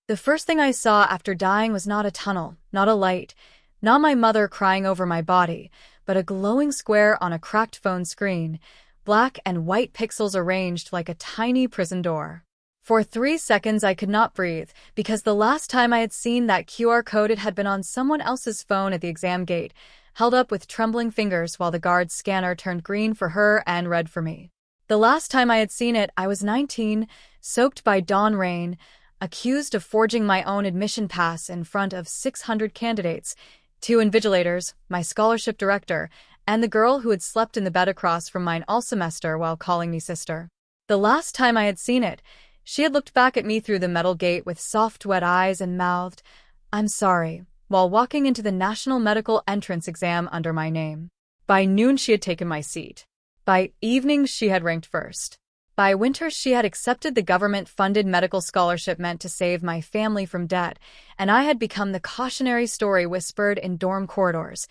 The first thing I saw after dying was not a tunnel, not a light, not my mother crying over my body, but a glowing square on a cracked phone screen, black and white pixels arranged like a tiny prison door. For 3 seconds I could not breathe, because the last time I had seen that QR code it had been on someone else's phone at the exam gate, held up with trembling fingers while the guard's scanner turned green for her and red for me. The last time I had seen it, I was 19, soaked by dawn rain, accused of forging my own admission pass in front of 600 candidates, 2 invigilators, my scholarship director, and the girl who had slept in the bed across from mine all semester while calling me sister. The last time I had seen it, she had looked back at me through the metal gate with soft, wet eyes and mouthed, "I'm sorry," while walking into the National Medical Entrance exam under my name. By noon she had taken my seat. By evening she had ranked first. By winter she had accepted the government-funded medical scholarship meant to save my family from debt, and I had become the cautionary story whispered in dorm corridors,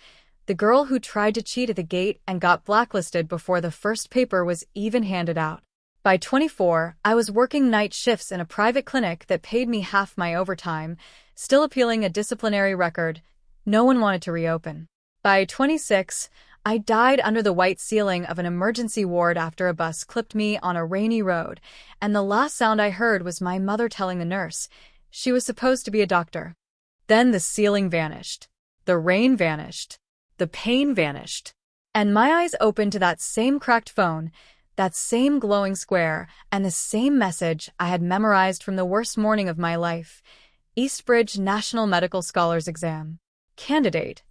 the girl who tried to cheat at the gate and got blacklisted before the first paper was even handed out. By 24, I was working night shifts in a private clinic that paid me half my overtime, still appealing a disciplinary record. No one wanted to reopen. By 26, I died under the white ceiling of an emergency ward after a bus clipped me on a rainy road, and the last sound I heard was my mother telling the nurse she was supposed to be a doctor. Then the ceiling vanished. The rain vanished. The pain vanished. And my eyes opened to that same cracked phone, that same glowing square, and the same message I had memorized from the worst morning of my life. Eastbridge National Medical Scholars Exam. Candidate: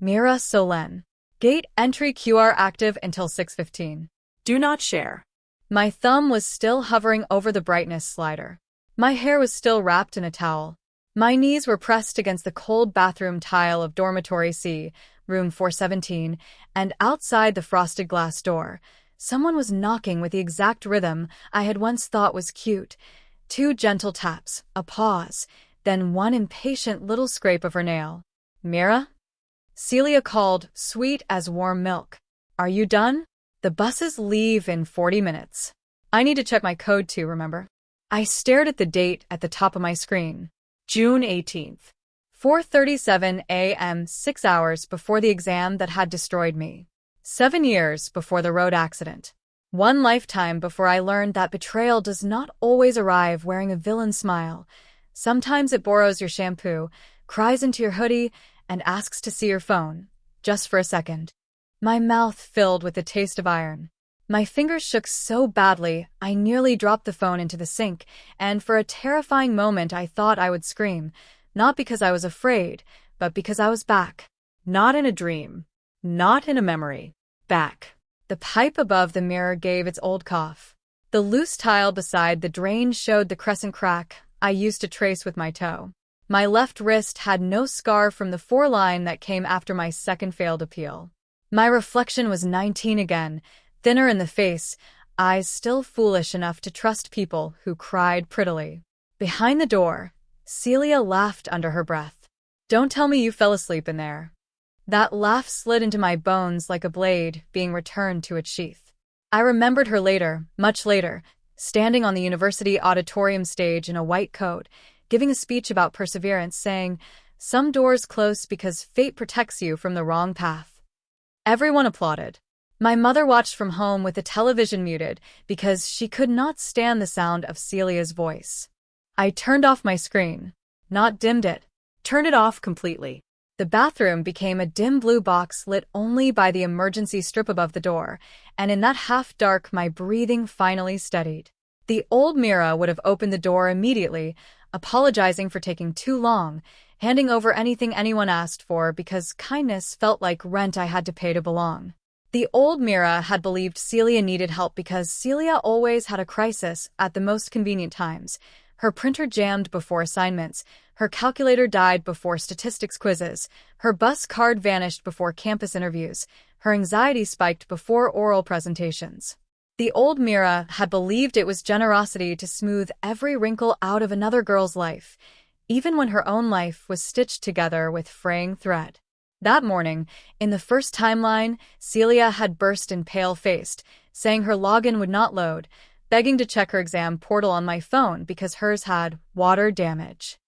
Mira Solen. Gate entry QR active until 6:15. Do not share. My thumb was still hovering over the brightness slider. My hair was still wrapped in a towel. My knees were pressed against the cold bathroom tile of dormitory C, room 417, and outside the frosted glass door, someone was knocking with the exact rhythm I had once thought was cute. 2 gentle taps, a pause, then one impatient little scrape of her nail. "Mira?" Celia called, sweet as warm milk. "Are you done? The buses leave in 40 minutes. I need to check my code too, remember?" I stared at the date at the top of my screen. June 18th. 4:37 a.m., 6 hours before the exam that had destroyed me. 7 years before the road accident. 1 lifetime before I learned that betrayal does not always arrive wearing a villain smile. Sometimes it borrows your shampoo, cries into your hoodie, and asks to see your phone, just for a second. My mouth filled with the taste of iron. My fingers shook so badly, I nearly dropped the phone into the sink, and for a terrifying moment I thought I would scream, not because I was afraid, but because I was back. Not in a dream. Not in a memory. Back. The pipe above the mirror gave its old cough. The loose tile beside the drain showed the crescent crack I used to trace with my toe. My left wrist had no scar from the 4-line that came after my second failed appeal. My reflection was 19 again, thinner in the face, eyes still foolish enough to trust people who cried prettily. Behind the door, Celia laughed under her breath. "Don't tell me you fell asleep in there." That laugh slid into my bones like a blade being returned to its sheath. I remembered her later, much later, standing on the university auditorium stage in a white coat, giving a speech about perseverance, saying, "Some doors close because fate protects you from the wrong path." Everyone applauded. My mother watched from home with the television muted because she could not stand the sound of Celia's voice. I turned off my screen. Not dimmed it. Turned it off completely. The bathroom became a dim blue box lit only by the emergency strip above the door, and in that half-dark my breathing finally steadied. The old Mira would have opened the door immediately, apologizing for taking too long, handing over anything anyone asked for because kindness felt like rent I had to pay to belong. The old Mira had believed Celia needed help because Celia always had a crisis at the most convenient times. Her printer jammed before assignments, her calculator died before statistics quizzes, her bus card vanished before campus interviews, her anxiety spiked before oral presentations. The old Mira had believed it was generosity to smooth every wrinkle out of another girl's life, even when her own life was stitched together with fraying thread. That morning, in the first timeline, Celia had burst in pale-faced, saying her login would not load, begging to check her exam portal on my phone because hers had water damage.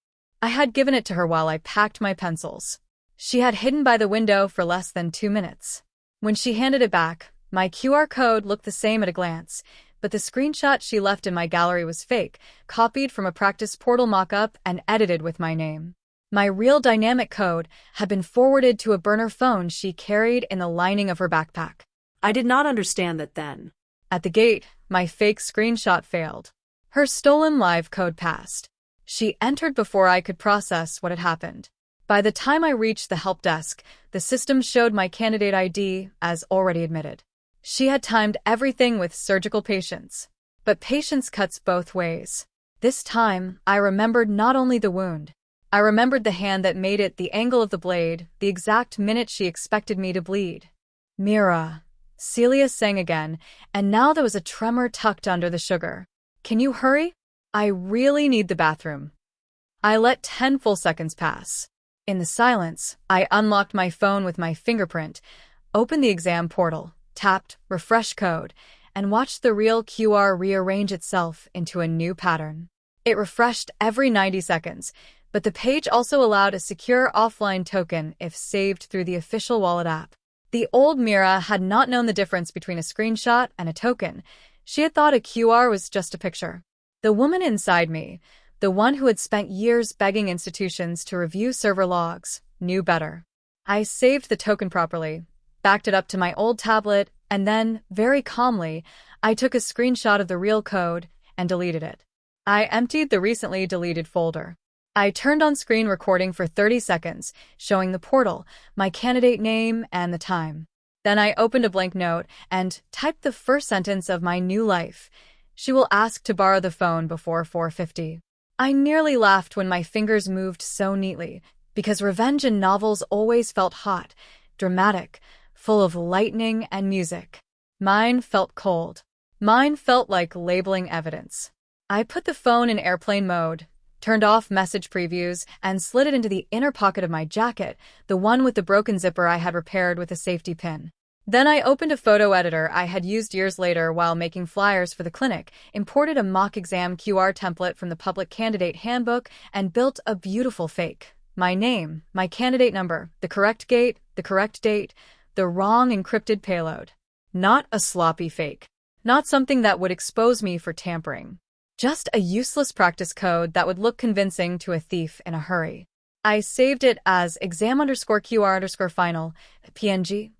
I had given it to her while I packed my pencils. She had hidden by the window for less than 2 minutes. When she handed it back, my QR code looked the same at a glance, but the screenshot she left in my gallery was fake, copied from a practice portal mock-up and edited with my name. My real dynamic code had been forwarded to a burner phone she carried in the lining of her backpack. I did not understand that then. At the gate, my fake screenshot failed. Her stolen live code passed. She entered before I could process what had happened. By the time I reached the help desk, the system showed my candidate ID as already admitted. She had timed everything with surgical patience. But patience cuts both ways. This time, I remembered not only the wound. I remembered the hand that made it, the angle of the blade, the exact minute she expected me to bleed. "Mira," Celia sang again, and now there was a tremor tucked under the sugar. "Can you hurry? I really need the bathroom." I let 10 full seconds pass. In the silence, I unlocked my phone with my fingerprint, opened the exam portal, tapped refresh code, and watched the real QR rearrange itself into a new pattern. It refreshed every 90 seconds, but the page also allowed a secure offline token if saved through the official wallet app. The old Mira had not known the difference between a screenshot and a token. She had thought a QR was just a picture. The woman inside me, the one who had spent years begging institutions to review server logs, knew better. I saved the token properly, backed it up to my old tablet, and then, very calmly, I took a screenshot of the real code and deleted it. I emptied the recently deleted folder. I turned on screen recording for 30 seconds, showing the portal, my candidate name, and the time. Then I opened a blank note and typed the first sentence of my new life. "She will ask to borrow the phone before 4:50. I nearly laughed when my fingers moved so neatly, because revenge in novels always felt hot, dramatic, full of lightning and music. Mine felt cold. Mine felt like labeling evidence. I put the phone in airplane mode, turned off message previews, and slid it into the inner pocket of my jacket, the one with the broken zipper I had repaired with a safety pin. Then I opened a photo editor I had used years later while making flyers for the clinic, imported a mock exam QR template from the public candidate handbook, and built a beautiful fake. My name, my candidate number, the correct gate, the correct date, the wrong encrypted payload. Not a sloppy fake. Not something that would expose me for tampering. Just a useless practice code that would look convincing to a thief in a hurry. I saved it as exam_QR_final, PNG,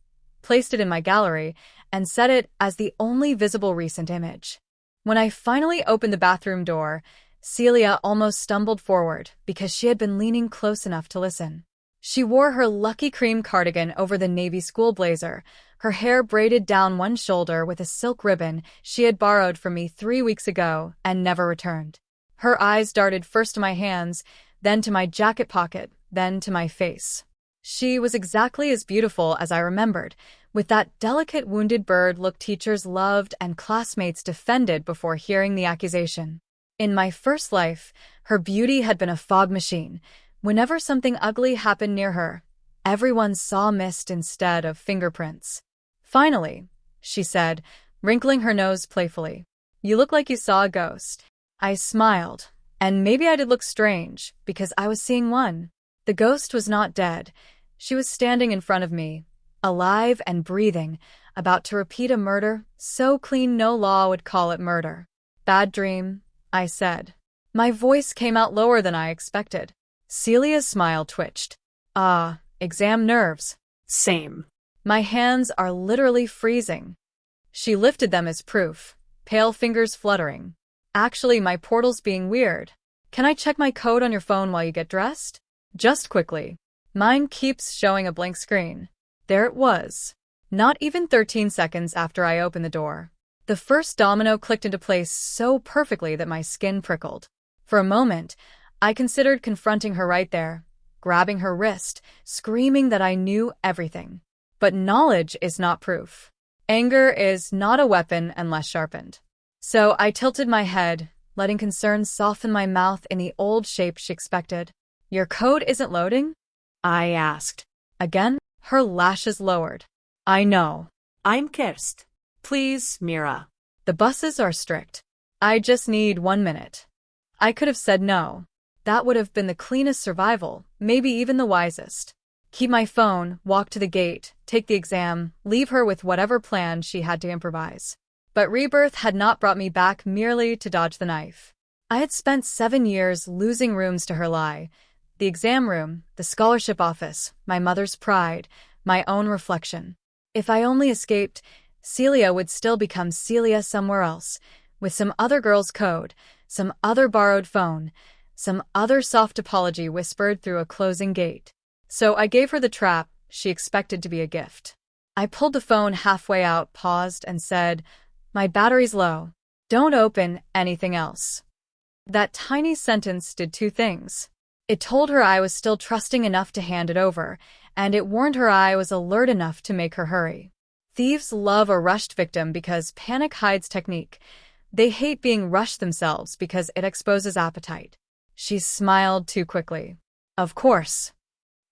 placed it in my gallery, and set it as the only visible recent image. When I finally opened the bathroom door, Celia almost stumbled forward because she had been leaning close enough to listen. She wore her lucky cream cardigan over the navy school blazer, her hair braided down one shoulder with a silk ribbon she had borrowed from me 3 weeks ago and never returned. Her eyes darted first to my hands, then to my jacket pocket, then to my face. She was exactly as beautiful as I remembered, with that delicate wounded bird look teachers loved and classmates defended before hearing the accusation. In my first life, her beauty had been a fog machine. Whenever something ugly happened near her, everyone saw mist instead of fingerprints. "Finally," she said, wrinkling her nose playfully. "You look like you saw a ghost." I smiled, and maybe I did look strange, because I was seeing one. The ghost was not dead. She was standing in front of me, alive and breathing, about to repeat a murder so clean no law would call it murder. "Bad dream," I said. My voice came out lower than I expected. Celia's smile twitched. "Ah, exam nerves." "Same." "My hands are literally freezing." She lifted them as proof, pale fingers fluttering. "Actually, my portal's being weird. Can I check my code on your phone while you get dressed?" "Just quickly." Mine keeps showing a blank screen. There it was. Not even 13 seconds after I opened the door. The first domino clicked into place so perfectly that my skin prickled. For a moment, I considered confronting her right there, grabbing her wrist, screaming that I knew everything. But knowledge is not proof. Anger is not a weapon unless sharpened. So I tilted my head, letting concern soften my mouth in the old shape she expected. "Your code isn't loading?" I asked. Again, her lashes lowered. "I know." "I'm Kirst. Please, Mira." "The buses are strict. I just need 1 minute." I could have said no. That would have been the cleanest survival, maybe even the wisest. Keep my phone, walk to the gate, take the exam, leave her with whatever plan she had to improvise. But Rebirth had not brought me back merely to dodge the knife. I had spent 7 years losing rooms to her lie. The exam room, the scholarship office, my mother's pride, my own reflection. If I only escaped, Celia would still become Celia somewhere else, with some other girl's code, some other borrowed phone, some other soft apology whispered through a closing gate. So I gave her the trap she expected to be a gift. I pulled the phone halfway out, paused, and said, "My battery's low. Don't open anything else." That tiny sentence did two things. It told her I was still trusting enough to hand it over, and it warned her I was alert enough to make her hurry. Thieves love a rushed victim because panic hides technique. They hate being rushed themselves because it exposes appetite. She smiled too quickly. Of course.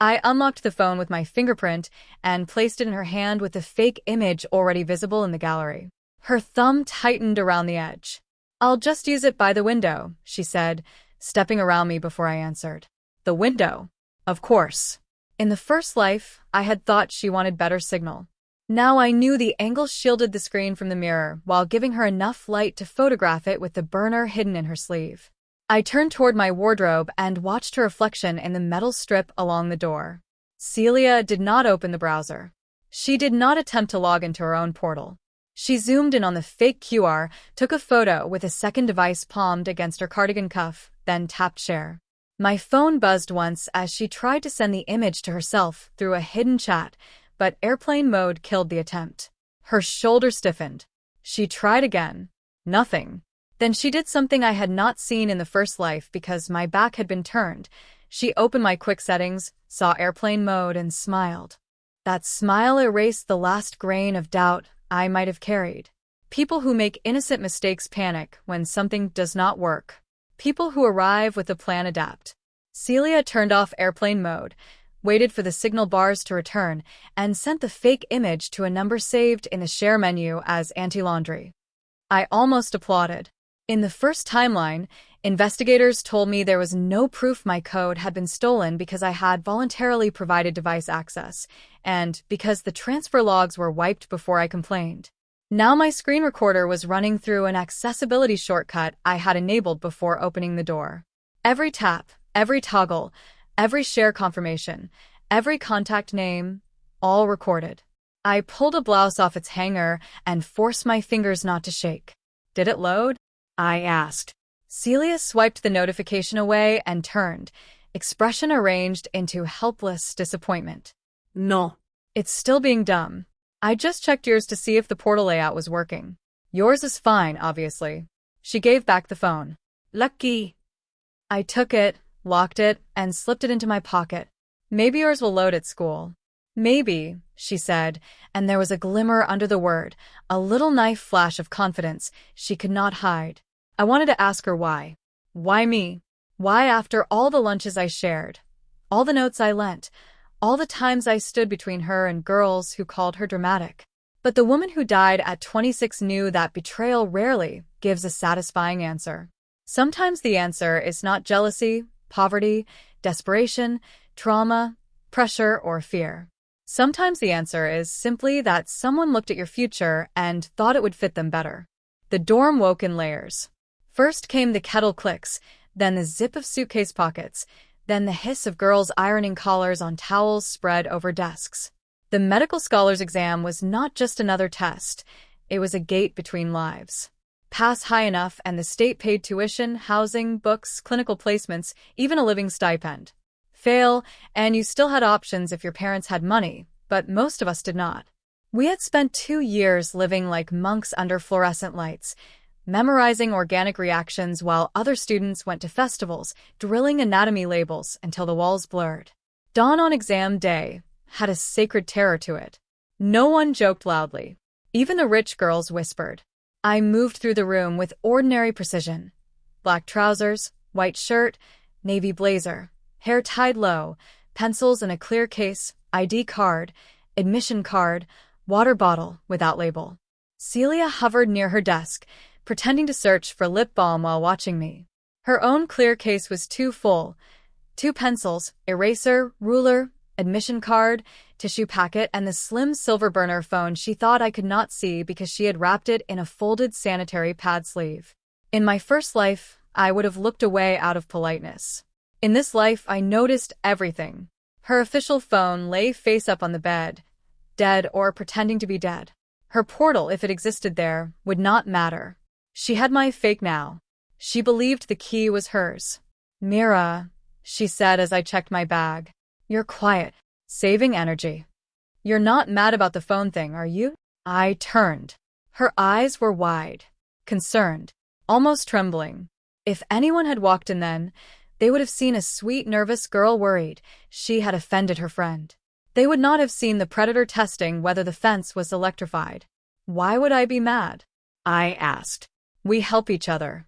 I unlocked the phone with my fingerprint and placed it in her hand with the fake image already visible in the gallery. Her thumb tightened around the edge. "I'll just use it by the window," she said, stepping around me before I answered. The window. Of course. In the first life, I had thought she wanted better signal. Now I knew the angle shielded the screen from the mirror while giving her enough light to photograph it with the burner hidden in her sleeve. I turned toward my wardrobe and watched her reflection in the metal strip along the door. Celia did not open the browser. She did not attempt to log into her own portal. She zoomed in on the fake QR, took a photo with a second device palmed against her cardigan cuff, then tapped share. My phone buzzed once as she tried to send the image to herself through a hidden chat, but airplane mode killed the attempt. Her shoulder stiffened. She tried again. Nothing. Then she did something I had not seen in the first life because my back had been turned. She opened my quick settings, saw airplane mode, and smiled. That smile erased the last grain of doubt I might have carried. People who make innocent mistakes panic when something does not work. People who arrive with a plan adapt. Celia turned off airplane mode, waited for the signal bars to return, and sent the fake image to a number saved in the share menu as anti-laundry. I almost applauded. In the first timeline, investigators told me there was no proof my code had been stolen because I had voluntarily provided device access, and because the transfer logs were wiped before I complained. Now my screen recorder was running through an accessibility shortcut I had enabled before opening the door. Every tap, every toggle, every share confirmation, every contact name, all recorded. I pulled a blouse off its hanger and forced my fingers not to shake. Did it load? I asked. Celia swiped the notification away and turned, expression arranged into helpless disappointment. No. It's still being dumb. I just checked yours to see if the portal layout was working. Yours is fine, obviously. She gave back the phone. Lucky. I took it, locked it, and slipped it into my pocket. Maybe yours will load at school. Maybe, she said, and there was a glimmer under the word, a little knife flash of confidence she could not hide. I wanted to ask her why. Why me? Why after all the lunches I shared, all the notes I lent, all the times I stood between her and girls who called her dramatic? But the woman who died at 26 knew that betrayal rarely gives a satisfying answer. Sometimes the answer is not jealousy, poverty, desperation, trauma, pressure, or fear. Sometimes the answer is simply that someone looked at your future and thought it would fit them better. The dorm woke in layers. First came the kettle clicks, then the zip of suitcase pockets, then the hiss of girls ironing collars on towels spread over desks. The medical scholar's exam was not just another test. It was a gate between lives. Pass high enough and the state paid tuition, housing, books, clinical placements, even a living stipend. Fail, and you still had options if your parents had money, but most of us did not. We had spent 2 years living like monks under fluorescent lights, memorizing organic reactions while other students went to festivals, drilling anatomy labels until the walls blurred. Dawn on exam day had a sacred terror to it. No one joked loudly. Even the rich girls whispered. I moved through the room with ordinary precision. Black trousers, white shirt, navy blazer, hair tied low, pencils in a clear case, ID card, admission card, water bottle without label. Celia hovered near her desk, pretending to search for lip balm while watching me. Her own clear case was too full. 2 pencils, eraser, ruler, admission card, tissue packet, and the slim silver burner phone she thought I could not see because she had wrapped it in a folded sanitary pad sleeve. In my first life, I would have looked away out of politeness. In this life, I noticed everything. Her official phone lay face up on the bed, dead or pretending to be dead. Her portal, if it existed there, would not matter. She had my fake now. She believed the key was hers. "Mira," she said as I checked my bag. "You're quiet, saving energy. You're not mad about the phone thing, are you?" I turned. Her eyes were wide, concerned, almost trembling. If anyone had walked in then, they would have seen a sweet, nervous girl worried she had offended her friend. They would not have seen the predator testing whether the fence was electrified. "Why would I be mad?" I asked. "We help each other."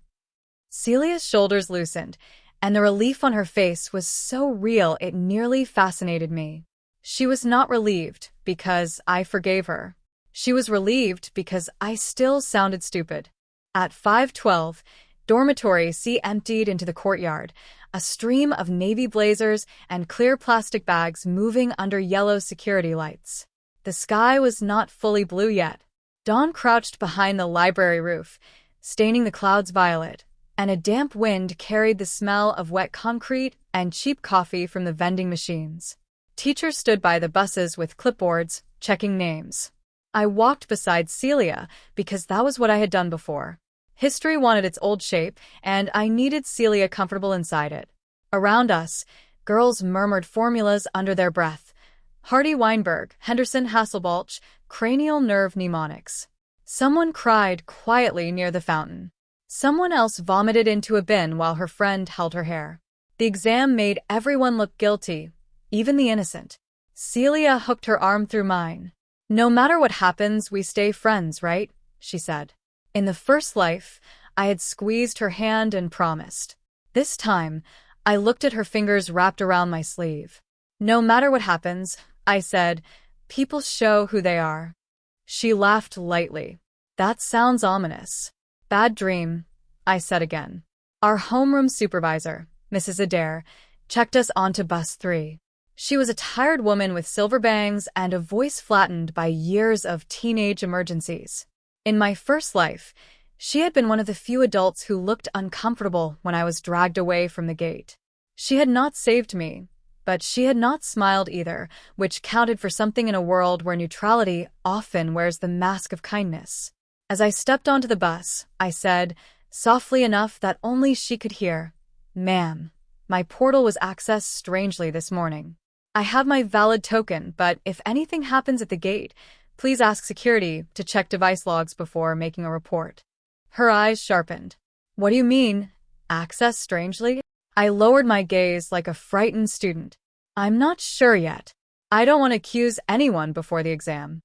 Celia's shoulders loosened, and the relief on her face was so real it nearly fascinated me. She was not relieved because I forgave her. She was relieved because I still sounded stupid. At 5:12, Dormitory C emptied into the courtyard, a stream of navy blazers and clear plastic bags moving under yellow security lights. The sky was not fully blue yet. Dawn crouched behind the library roof, staining the clouds violet, and a damp wind carried the smell of wet concrete and cheap coffee from the vending machines. Teachers stood by the buses with clipboards, checking names. I walked beside Celia because that was what I had done before. History wanted its old shape, and I needed Celia comfortable inside it. Around us, girls murmured formulas under their breath. Hardy Weinberg, Henderson Hasselbalch, cranial nerve mnemonics. Someone cried quietly near the fountain. Someone else vomited into a bin while her friend held her hair. The exam made everyone look guilty, even the innocent. Celia hooked her arm through mine. "No matter what happens, we stay friends, right?" she said. In the first life, I had squeezed her hand and promised. This time, I looked at her fingers wrapped around my sleeve. "No matter what happens," I said, "people show who they are." She laughed lightly. "That sounds ominous." "Bad dream," I said again. Our homeroom supervisor, Mrs. Adair, checked us onto bus 3. She was a tired woman with silver bangs and a voice flattened by years of teenage emergencies. In my first life, she had been one of the few adults who looked uncomfortable when I was dragged away from the gate. She had not saved me, but she had not smiled either, which counted for something in a world where neutrality often wears the mask of kindness. As I stepped onto the bus, I said, softly enough that only she could hear, "Ma'am, my portal was accessed strangely this morning. I have my valid token, but if anything happens at the gate, please ask security to check device logs before making a report." Her eyes sharpened. "What do you mean, access strangely?" I lowered my gaze like a frightened student. "I'm not sure yet. I don't want to accuse anyone before the exam."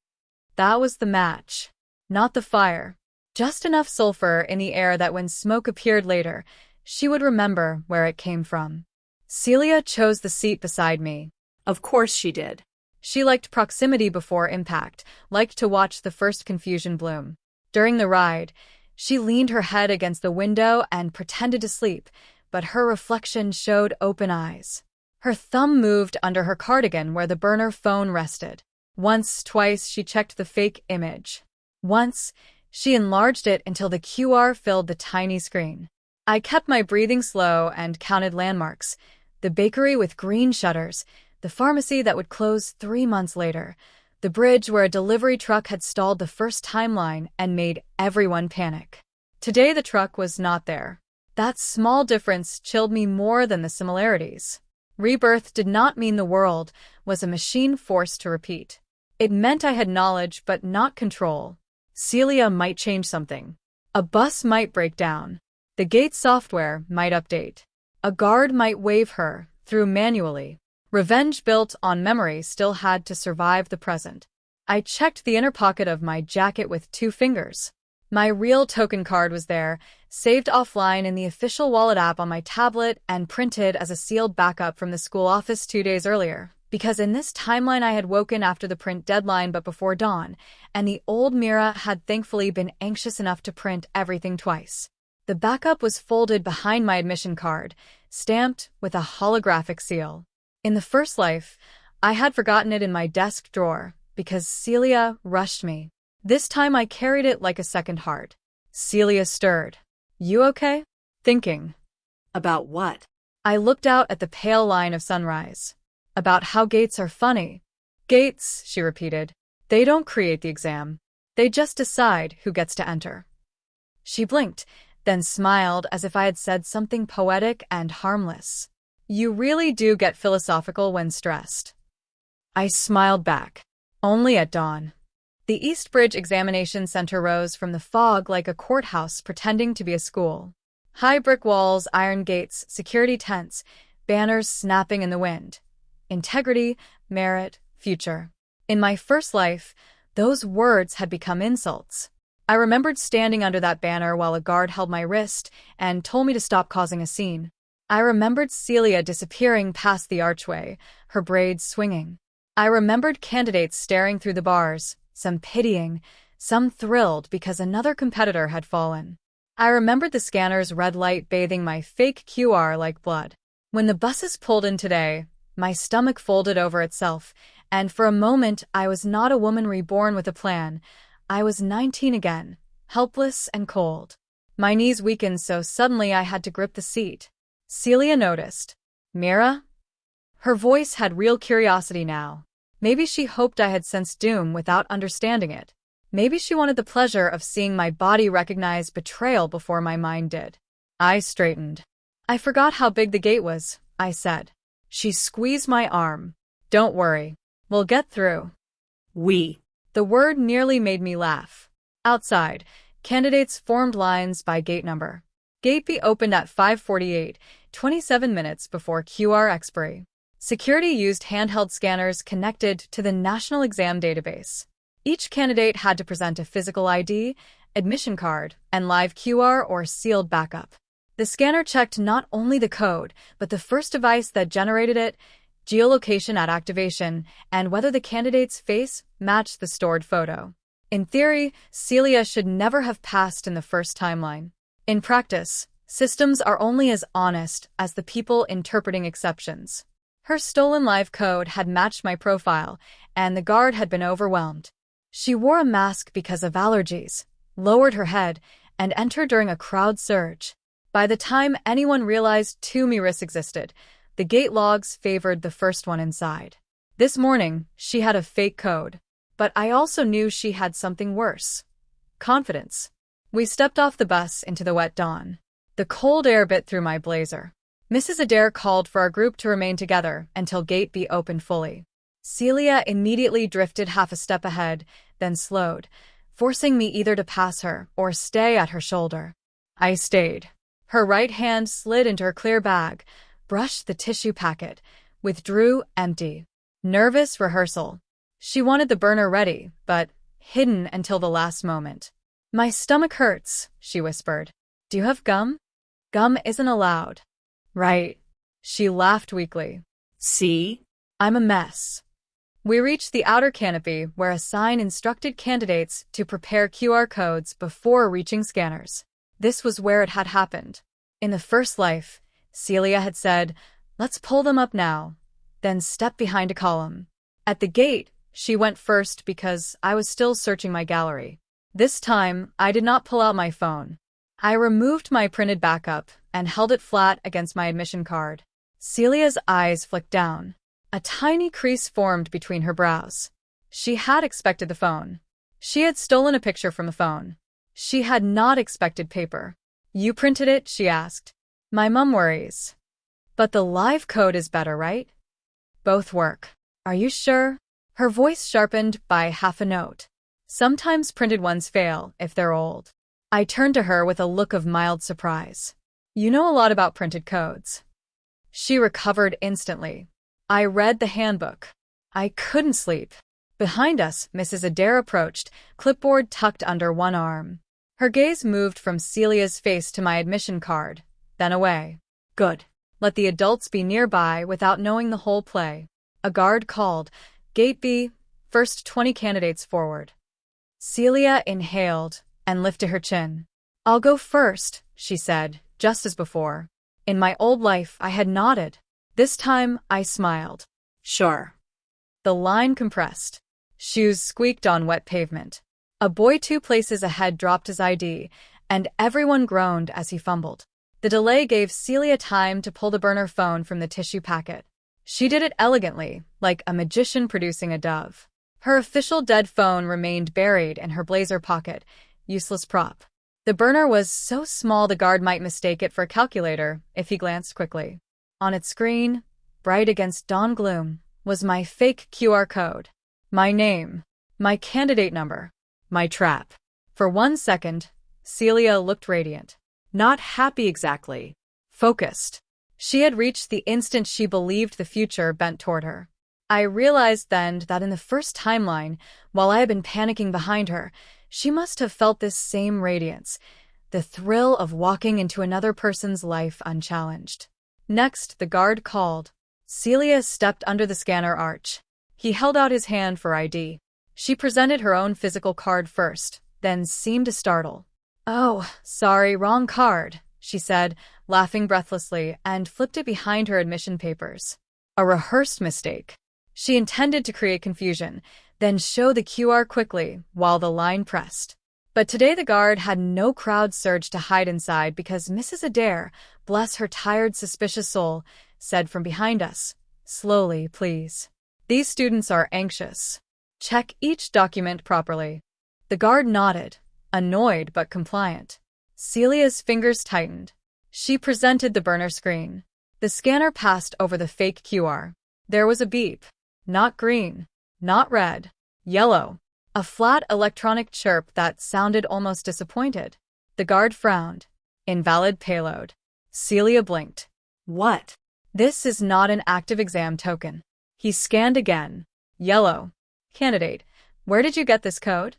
That was the match. Not the fire. Just enough sulfur in the air that when smoke appeared later, she would remember where it came from. Celia chose the seat beside me. Of course she did. She liked proximity before impact, liked to watch the first confusion bloom. During the ride, she leaned her head against the window and pretended to sleep, but her reflection showed open eyes. Her thumb moved under her cardigan where the burner phone rested. Once, twice, she checked the fake image. Once, she enlarged it until the QR filled the tiny screen. I kept my breathing slow and counted landmarks. The bakery with green shutters, the pharmacy that would close 3 months later, the bridge where a delivery truck had stalled the first timeline and made everyone panic. Today the truck was not there. That small difference chilled me more than the similarities. Rebirth did not mean the world was a machine forced to repeat. It meant I had knowledge but not control. Celia might change something. A bus might break down. The gate software might update. A guard might wave her through manually. Revenge built on memory still had to survive the present. I checked the inner pocket of my jacket with 2 fingers. My real token card was there, saved offline in the official wallet app on my tablet and printed as a sealed backup from the school office 2 days earlier, because in this timeline I had woken after the print deadline but before dawn, and the old Mira had thankfully been anxious enough to print everything twice. The backup was folded behind my admission card, stamped with a holographic seal. In the first life, I had forgotten it in my desk drawer because Celia rushed me. This time I carried it like a second heart. Celia stirred. "You okay?" Thinking. About what? I looked out at the pale line of sunrise. About how gates are funny. "Gates," she repeated. "They don't create the exam. They just decide who gets to enter." She blinked, then smiled as if I had said something poetic and harmless. "You really do get philosophical when stressed." I smiled back. Only at dawn. The East Bridge Examination Center rose from the fog like a courthouse pretending to be a school. High brick walls, iron gates, security tents, banners snapping in the wind. Integrity, merit, future. In my first life, those words had become insults. I remembered standing under that banner while a guard held my wrist and told me to stop causing a scene. I remembered Celia disappearing past the archway, her braids swinging. I remembered candidates staring through the bars, some pitying, some thrilled because another competitor had fallen. I remembered the scanner's red light bathing my fake QR like blood. When the buses pulled in today, my stomach folded over itself, and for a moment I was not a woman reborn with a plan. I was 19 again, helpless and cold. My knees weakened so suddenly I had to grip the seat. Celia noticed. "Mira?" Her voice had real curiosity now. Maybe she hoped I had sensed doom without understanding it. Maybe she wanted the pleasure of seeing my body recognize betrayal before my mind did. I straightened. "I forgot how big the gate was," I said. She squeezed my arm. "Don't worry. We'll get through." We. The word nearly made me laugh. Outside, candidates formed lines by gate number. Gate B opened at 5:48, 27 minutes before QR expiry. Security used handheld scanners connected to the National Exam Database. Each candidate had to present a physical ID, admission card, and live QR or sealed backup. The scanner checked not only the code, but the first device that generated it, geolocation at activation, and whether the candidate's face matched the stored photo. In theory, Celia should never have passed in the first timeline. In practice, systems are only as honest as the people interpreting exceptions. Her stolen live code had matched my profile, and the guard had been overwhelmed. She wore a mask because of allergies, lowered her head, and entered during a crowd surge. By the time anyone realized two Miris existed, the gate logs favored the first one inside. This morning, she had a fake code. But I also knew she had something worse. Confidence. We stepped off the bus into the wet dawn. The cold air bit through my blazer. Mrs. Adair called for our group to remain together until Gate B opened fully. Celia immediately drifted half a step ahead, then slowed, forcing me either to pass her or stay at her shoulder. I stayed. Her right hand slid into her clear bag, brushed the tissue packet, withdrew empty. Nervous rehearsal. She wanted the burner ready, but hidden until the last moment. "My stomach hurts," she whispered. "Do you have gum?" "Gum isn't allowed." "Right." She laughed weakly. See? I'm a mess. We reached the outer canopy where a sign instructed candidates to prepare QR codes before reaching scanners. This was where it had happened. In the first life, Celia had said, "Let's pull them up now," then step behind a column. At the gate, she went first because I was still searching my gallery. This time, I did not pull out my phone. I removed my printed backup and held it flat against my admission card. Celia's eyes flicked down. A tiny crease formed between her brows. She had expected the phone. She had stolen a picture from the phone. She had not expected paper. "You printed it?" she asked. "My mom worries." "But the live code is better, right?" "Both work." "Are you sure?" Her voice sharpened by half a note. "Sometimes printed ones fail if they're old." I turned to her with a look of mild surprise. "You know a lot about printed codes." She recovered instantly. "I read the handbook." I couldn't sleep. Behind us, Mrs. Adair approached, clipboard tucked under one arm. Her gaze moved from Celia's face to my admission card, then away. "Good. Let the adults be nearby without knowing the whole play." A guard called, "Gate B, first 20 candidates forward." Celia inhaled and lifted her chin. "I'll go first," she said, just as before. In my old life, I had nodded. This time, I smiled. Sure. The line compressed. Shoes squeaked on wet pavement. A boy 2 places ahead dropped his ID, and everyone groaned as he fumbled. The delay gave Celia time to pull the burner phone from the tissue packet. She did it elegantly, like a magician producing a dove. Her official dead phone remained buried in her blazer pocket, useless prop. The burner was so small the guard might mistake it for a calculator if he glanced quickly. On its screen, bright against dawn gloom, was my fake QR code. My name. My candidate number. My trap. For 1 second, Celia looked radiant. Not happy exactly. Focused. She had reached the instant she believed the future bent toward her. I realized then that in the first timeline, while I had been panicking behind her, she must have felt this same radiance, the thrill of walking into another person's life unchallenged. Next, the guard called. Celia stepped under the scanner arch. He held out his hand for ID. She presented her own physical card first, then seemed to startle. "Oh, sorry, wrong card," she said, laughing breathlessly, and flipped it behind her admission papers. A rehearsed mistake. She intended to create confusion, then show the QR quickly while the line pressed. But today the guard had no crowd surge to hide inside because Mrs. Adair, bless her tired, suspicious soul, said from behind us, "Slowly, please. These students are anxious. Check each document properly." The guard nodded, annoyed but compliant. Celia's fingers tightened. She presented the burner screen. The scanner passed over the fake QR. There was a beep. Not green. Not red. Yellow. A flat electronic chirp that sounded almost disappointed. The guard frowned. Invalid payload. Celia blinked. What? This is not an active exam token. He scanned again. Yellow. Candidate, where did you get this code?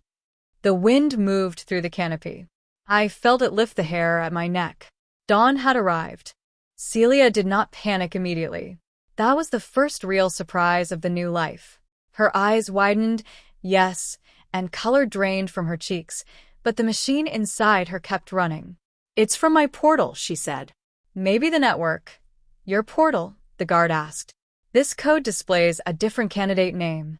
The wind moved through the canopy. I felt it lift the hair at my neck. Dawn had arrived. Celia did not panic immediately. That was the first real surprise of the new life. Her eyes widened, yes, and color drained from her cheeks, but the machine inside her kept running. "It's from my portal," she said. "Maybe the network." "Your portal?" the guard asked. "This code displays a different candidate name."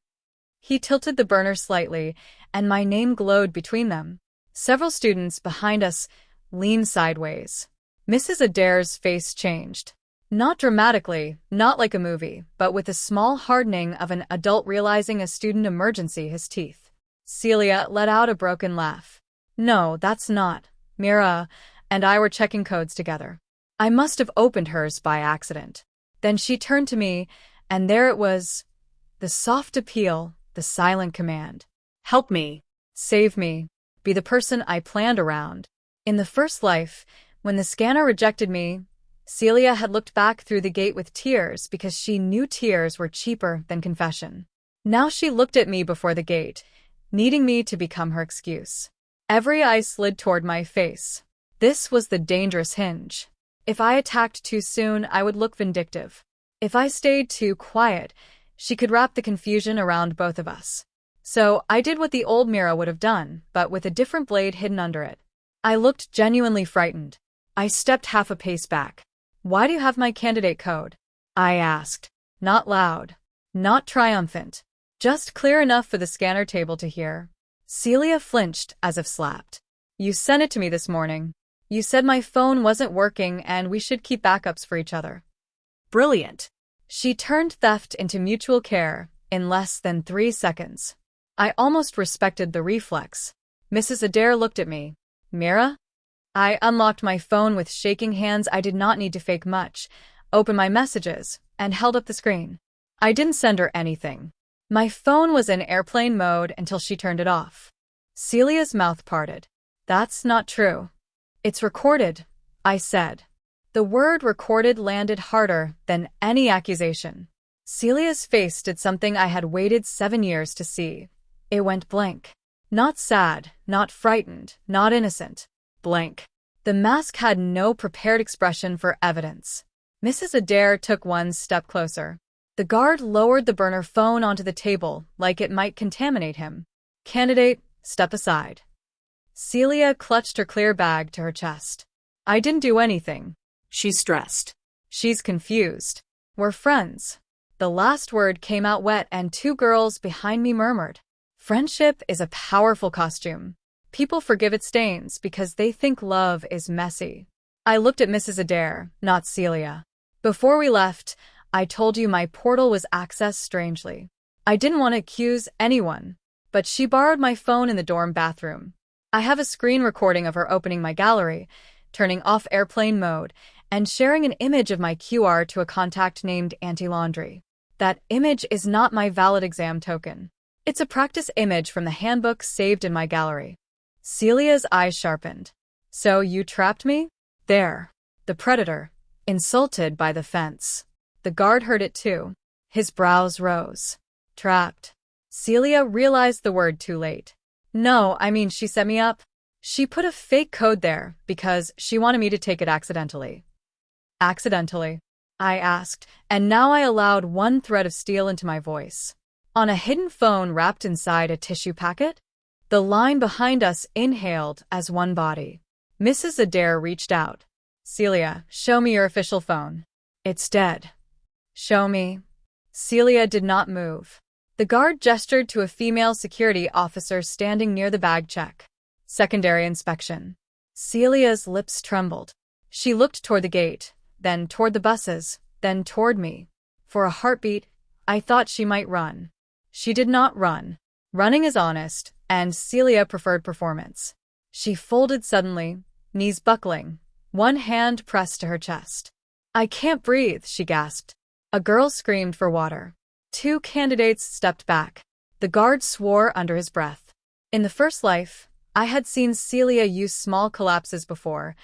He tilted the burner slightly, and my name glowed between them. Several students behind us leaned sideways. Mrs. Adair's face changed. Not dramatically, not like a movie, but with a small hardening of an adult realizing a student emergency his teeth. Celia let out a broken laugh. "No, that's not. Mira and I were checking codes together. I must have opened hers by accident." Then she turned to me, and there it was. The soft appeal, the silent command. "Help me. Save me. Be the person I planned around." In the first life, when the scanner rejected me, Celia had looked back through the gate with tears because she knew tears were cheaper than confession. Now she looked at me before the gate, needing me to become her excuse. Every eye slid toward my face. This was the dangerous hinge. If I attacked too soon, I would look vindictive. If I stayed too quiet, she could wrap the confusion around both of us. So I did what the old Mira would have done, but with a different blade hidden under it. I looked genuinely frightened. I stepped half a pace back. "Why do you have my candidate code?" I asked. Not loud. Not triumphant. Just clear enough for the scanner table to hear. Celia flinched as if slapped. "You sent it to me this morning. You said my phone wasn't working and we should keep backups for each other." Brilliant. She turned theft into mutual care in less than 3 seconds. I almost respected the reflex. Mrs. Adair looked at me. "Mira?" I unlocked my phone with shaking hands. I did not need to fake much, opened my messages, and held up the screen. I didn't send her anything. My phone was in airplane mode until she turned it off. Celia's mouth parted. "That's not true." "It's recorded," I said. The word recorded landed harder than any accusation. Celia's face did something I had waited 7 years to see. It went blank. Not sad, not frightened, not innocent. Blank. The mask had no prepared expression for evidence. Mrs. Adair took one step closer. The guard lowered the burner phone onto the table like it might contaminate him. "Candidate, step aside." Celia clutched her clear bag to her chest. I didn't do anything. She's stressed. She's confused. We're friends. The last word came out wet and two girls behind me murmured. Friendship is a powerful costume. People forgive its stains because they think love is messy. I looked at Mrs. Adair, not Celia. Before we left, I told you my portal was accessed strangely. I didn't want to accuse anyone, but she borrowed my phone in the dorm bathroom. I have a screen recording of her opening my gallery, turning off airplane mode, and sharing an image of my QR to a contact named Auntie Laundry. That image is not my valid exam token. It's a practice image from the handbook saved in my gallery. Celia's eyes sharpened. So you trapped me? There. The predator, insulted by the fence. The guard heard it too. His brows rose. Trapped. Celia realized the word too late. No, I mean she set me up. She put a fake code there because she wanted me to take it accidentally. Accidentally? I asked, and now I allowed one thread of steel into my voice. On a hidden phone wrapped inside a tissue packet? The line behind us inhaled as one body. Mrs. Adair reached out. Celia, show me your official phone. It's dead. Show me. Celia did not move. The guard gestured to a female security officer standing near the bag check. Secondary inspection. Celia's lips trembled. She looked toward the gate, then toward the buses, then toward me. For a heartbeat, I thought she might run. She did not run. Running is honest, and Celia preferred performance. She folded suddenly, knees buckling, one hand pressed to her chest. I can't breathe, she gasped. A girl screamed for water. Two candidates stepped back. The guard swore under his breath. In the first life, I had seen Celia use small collapses before,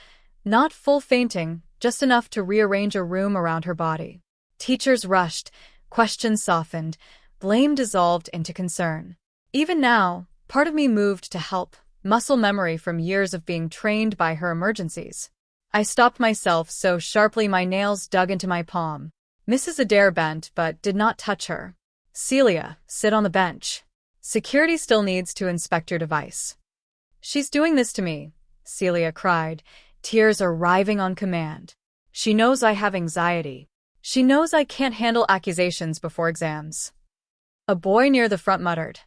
not full fainting, just enough to rearrange a room around her body. Teachers rushed, questions softened, blame dissolved into concern. Even now, part of me moved to help, muscle memory from years of being trained by her emergencies. I stopped myself so sharply my nails dug into my palm. Mrs. Adair bent but did not touch her. Celia, sit on the bench. Security still needs to inspect your device. She's doing this to me, Celia cried, tears arriving on command. She knows I have anxiety. She knows I can't handle accusations before exams. A boy near the front muttered,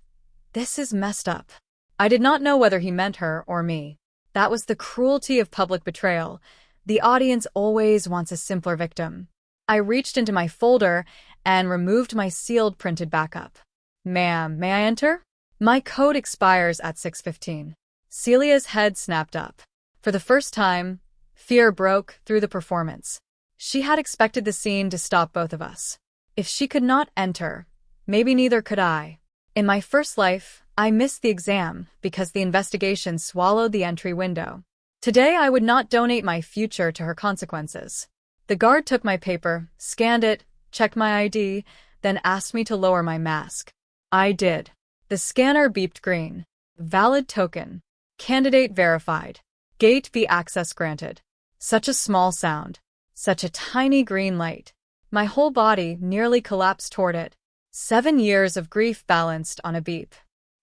"This is messed up." I did not know whether he meant her or me. That was the cruelty of public betrayal. The audience always wants a simpler victim. I reached into my folder and removed my sealed printed backup. Ma'am, may I enter? My code expires at 6:15. Celia's head snapped up. For the first time, fear broke through the performance. She had expected the scene to stop both of us. If she could not enter, maybe neither could I. In my first life, I missed the exam because the investigation swallowed the entry window. Today I would not donate my future to her consequences. The guard took my paper, scanned it, checked my ID, then asked me to lower my mask. I did. The scanner beeped green. Valid token. Candidate verified. Gate B access granted. Such a small sound. Such a tiny green light. My whole body nearly collapsed toward it. 7 years of grief balanced on a beep.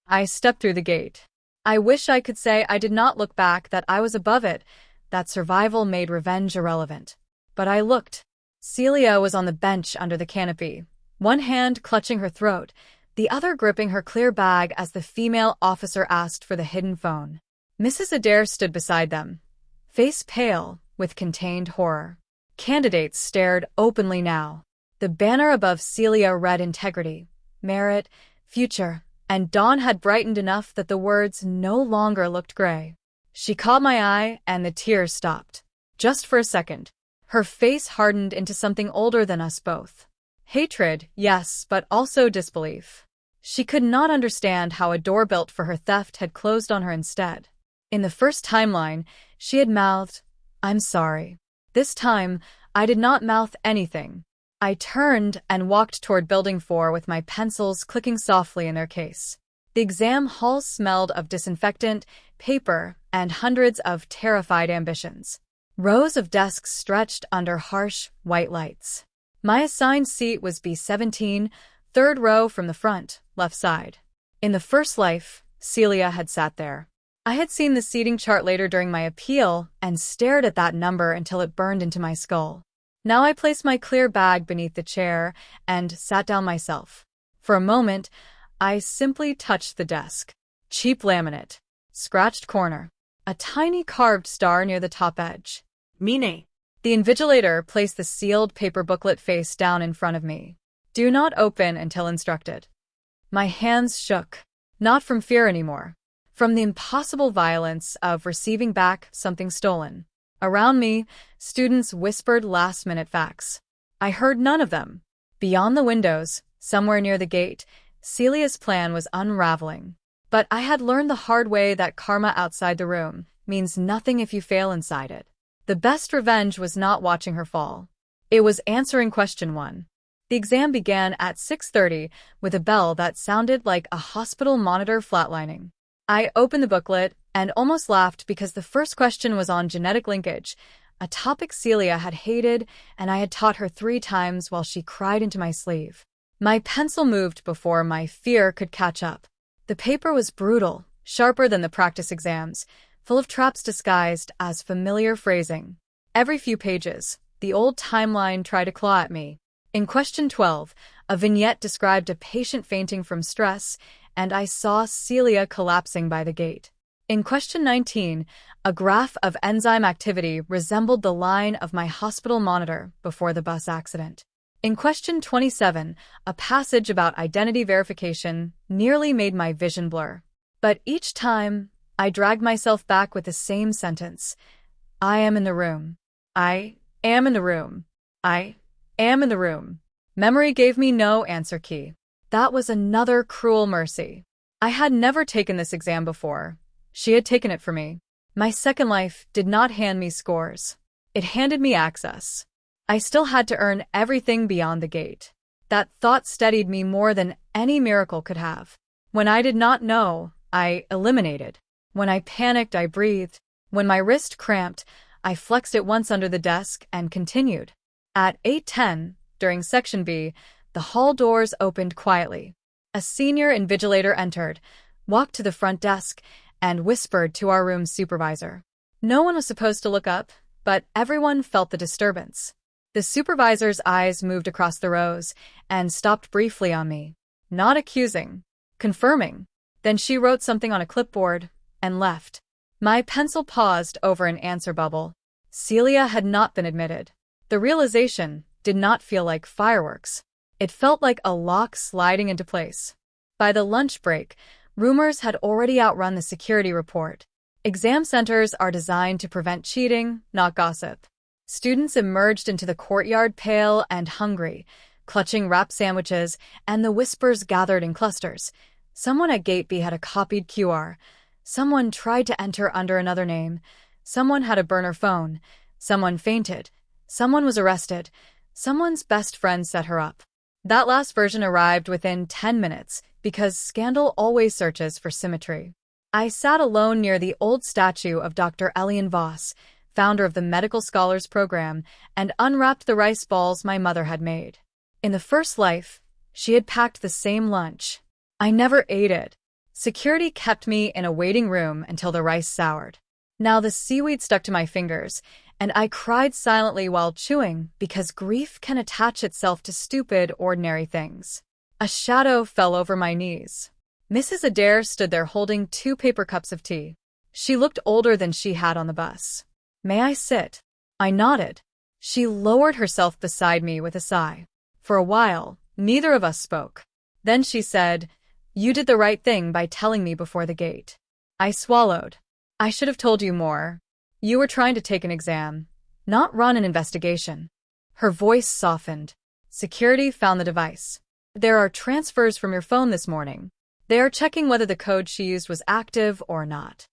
I stepped through the gate. I wish I could say I did not look back, that I was above it, that survival made revenge irrelevant. But I looked. Celia was on the bench under the canopy, one hand clutching her throat, the other gripping her clear bag as the female officer asked for the hidden phone. Mrs. Adair stood beside them, face pale, with contained horror. Candidates stared openly now. The banner above Celia read integrity, merit, future, and dawn had brightened enough that the words no longer looked gray. She caught my eye and the tears stopped. Just for a second. Her face hardened into something older than us both. Hatred, yes, but also disbelief. She could not understand how a door built for her theft had closed on her instead. In the first timeline, she had mouthed, "I'm sorry." This time, I did not mouth anything. I turned and walked toward Building 4 with my pencils clicking softly in their case. The exam hall smelled of disinfectant, paper, and hundreds of terrified ambitions. Rows of desks stretched under harsh, white lights. My assigned seat was B17, third row from the front, left side. In the first life, Celia had sat there. I had seen the seating chart later during my appeal and stared at that number until it burned into my skull. Now I placed my clear bag beneath the chair and sat down myself. For a moment, I simply touched the desk. Cheap laminate. Scratched corner. A tiny carved star near the top edge. Mine. The invigilator placed the sealed paper booklet face down in front of me. Do not open until instructed. My hands shook. Not from fear anymore. From the impossible violence of receiving back something stolen. Around me, students whispered last-minute facts. I heard none of them. Beyond the windows, somewhere near the gate, Celia's plan was unraveling. But I had learned the hard way that karma outside the room means nothing if you fail inside it. The best revenge was not watching her fall. It was answering question 1. The exam began at 6:30 with a bell that sounded like a hospital monitor flatlining. I opened the booklet and almost laughed because the first question was on genetic linkage, a topic Celia had hated and I had taught her 3 times while she cried into my sleeve. My pencil moved before my fear could catch up. The paper was brutal, sharper than the practice exams, full of traps disguised as familiar phrasing. Every few pages, the old timeline tried to claw at me. In question 12, a vignette described a patient fainting from stress, and I saw Celia collapsing by the gate. In question 19, a graph of enzyme activity resembled the line of my hospital monitor before the bus accident. In question 27, a passage about identity verification nearly made my vision blur. But each time, I dragged myself back with the same sentence. I am in the room. I am in the room. I am in the room. Memory gave me no answer key. That was another cruel mercy. I had never taken this exam before. She had taken it for me. My second life did not hand me scores. It handed me access. I still had to earn everything beyond the gate. That thought steadied me more than any miracle could have. When I did not know, I eliminated. When I panicked, I breathed. When my wrist cramped, I flexed it once under the desk and continued. At 8:10, during Section B, the hall doors opened quietly. A senior invigilator entered, walked to the front desk, and whispered to our room supervisor. No one was supposed to look up, but everyone felt the disturbance. The supervisor's eyes moved across the rows and stopped briefly on me. Not accusing, confirming. Then she wrote something on a clipboard and left. My pencil paused over an answer bubble. Celia had not been admitted. The realization did not feel like fireworks. It felt like a lock sliding into place. By the lunch break, rumors had already outrun the security report. Exam centers are designed to prevent cheating, not gossip. Students emerged into the courtyard pale and hungry, clutching wrap sandwiches, and the whispers gathered in clusters. Someone at Gate B had a copied QR. Someone tried to enter under another name. Someone had a burner phone. Someone fainted. Someone was arrested. Someone's best friend set her up. That last version arrived within 10 minutes because Scandal always searches for symmetry. I sat alone near the old statue of Dr. Elian Voss, founder of the Medical Scholars Program, and unwrapped the rice balls my mother had made. In the first life, she had packed the same lunch. I never ate it. Security kept me in a waiting room until the rice soured. Now the seaweed stuck to my fingers, and I cried silently while chewing because grief can attach itself to stupid, ordinary things. A shadow fell over my knees. Mrs. Adair stood there holding 2 paper cups of tea. She looked older than she had on the bus. May I sit? I nodded. She lowered herself beside me with a sigh. For a while, neither of us spoke. Then she said, "You did the right thing by telling me before the gate." I swallowed. "I should have told you more. You were trying to take an exam, not run an investigation." Her voice softened. Security found the device. "There are transfers from your phone this morning. They are checking whether the code she used was active or not."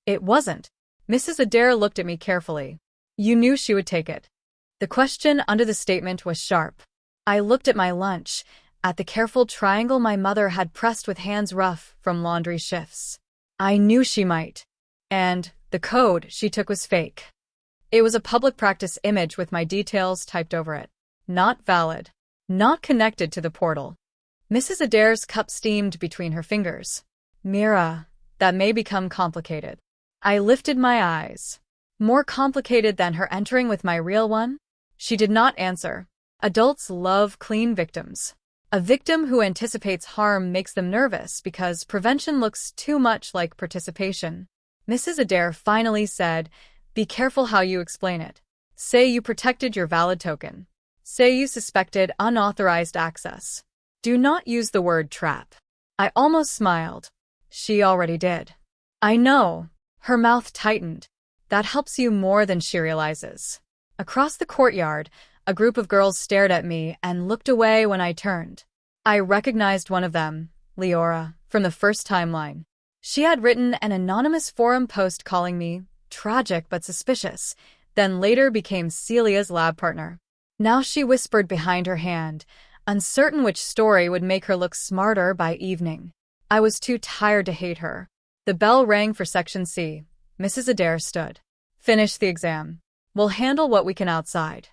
It wasn't. Mrs. Adair looked at me carefully. "You knew she would take it." The question under the statement was sharp. I looked at my lunch, at the careful triangle my mother had pressed with hands rough from laundry shifts. I knew she might. And the code she took was fake. It was a public practice image with my details typed over it. Not valid. Not connected to the portal. Mrs. Adair's cup steamed between her fingers. "Mira," That may become complicated. I lifted my eyes. More complicated than her entering with my real one? She did not answer. Adults love clean victims. A victim who anticipates harm makes them nervous because prevention looks too much like participation. Mrs. Adair finally said, "Be careful how you explain it. Say you protected your valid token. Say you suspected unauthorized access. Do not use the word trap." I almost smiled. She already did. I know. Her mouth tightened. That helps you more than she realizes. Across the courtyard, a group of girls stared at me and looked away when I turned. I recognized one of them, Leora, from the first timeline. She had written an anonymous forum post calling me tragic but suspicious, then later became Celia's lab partner. Now she whispered behind her hand, uncertain which story would make her look smarter by evening. I was too tired to hate her. The bell rang for Section C. Mrs. Adair stood. "Finish the exam. We'll handle what we can outside."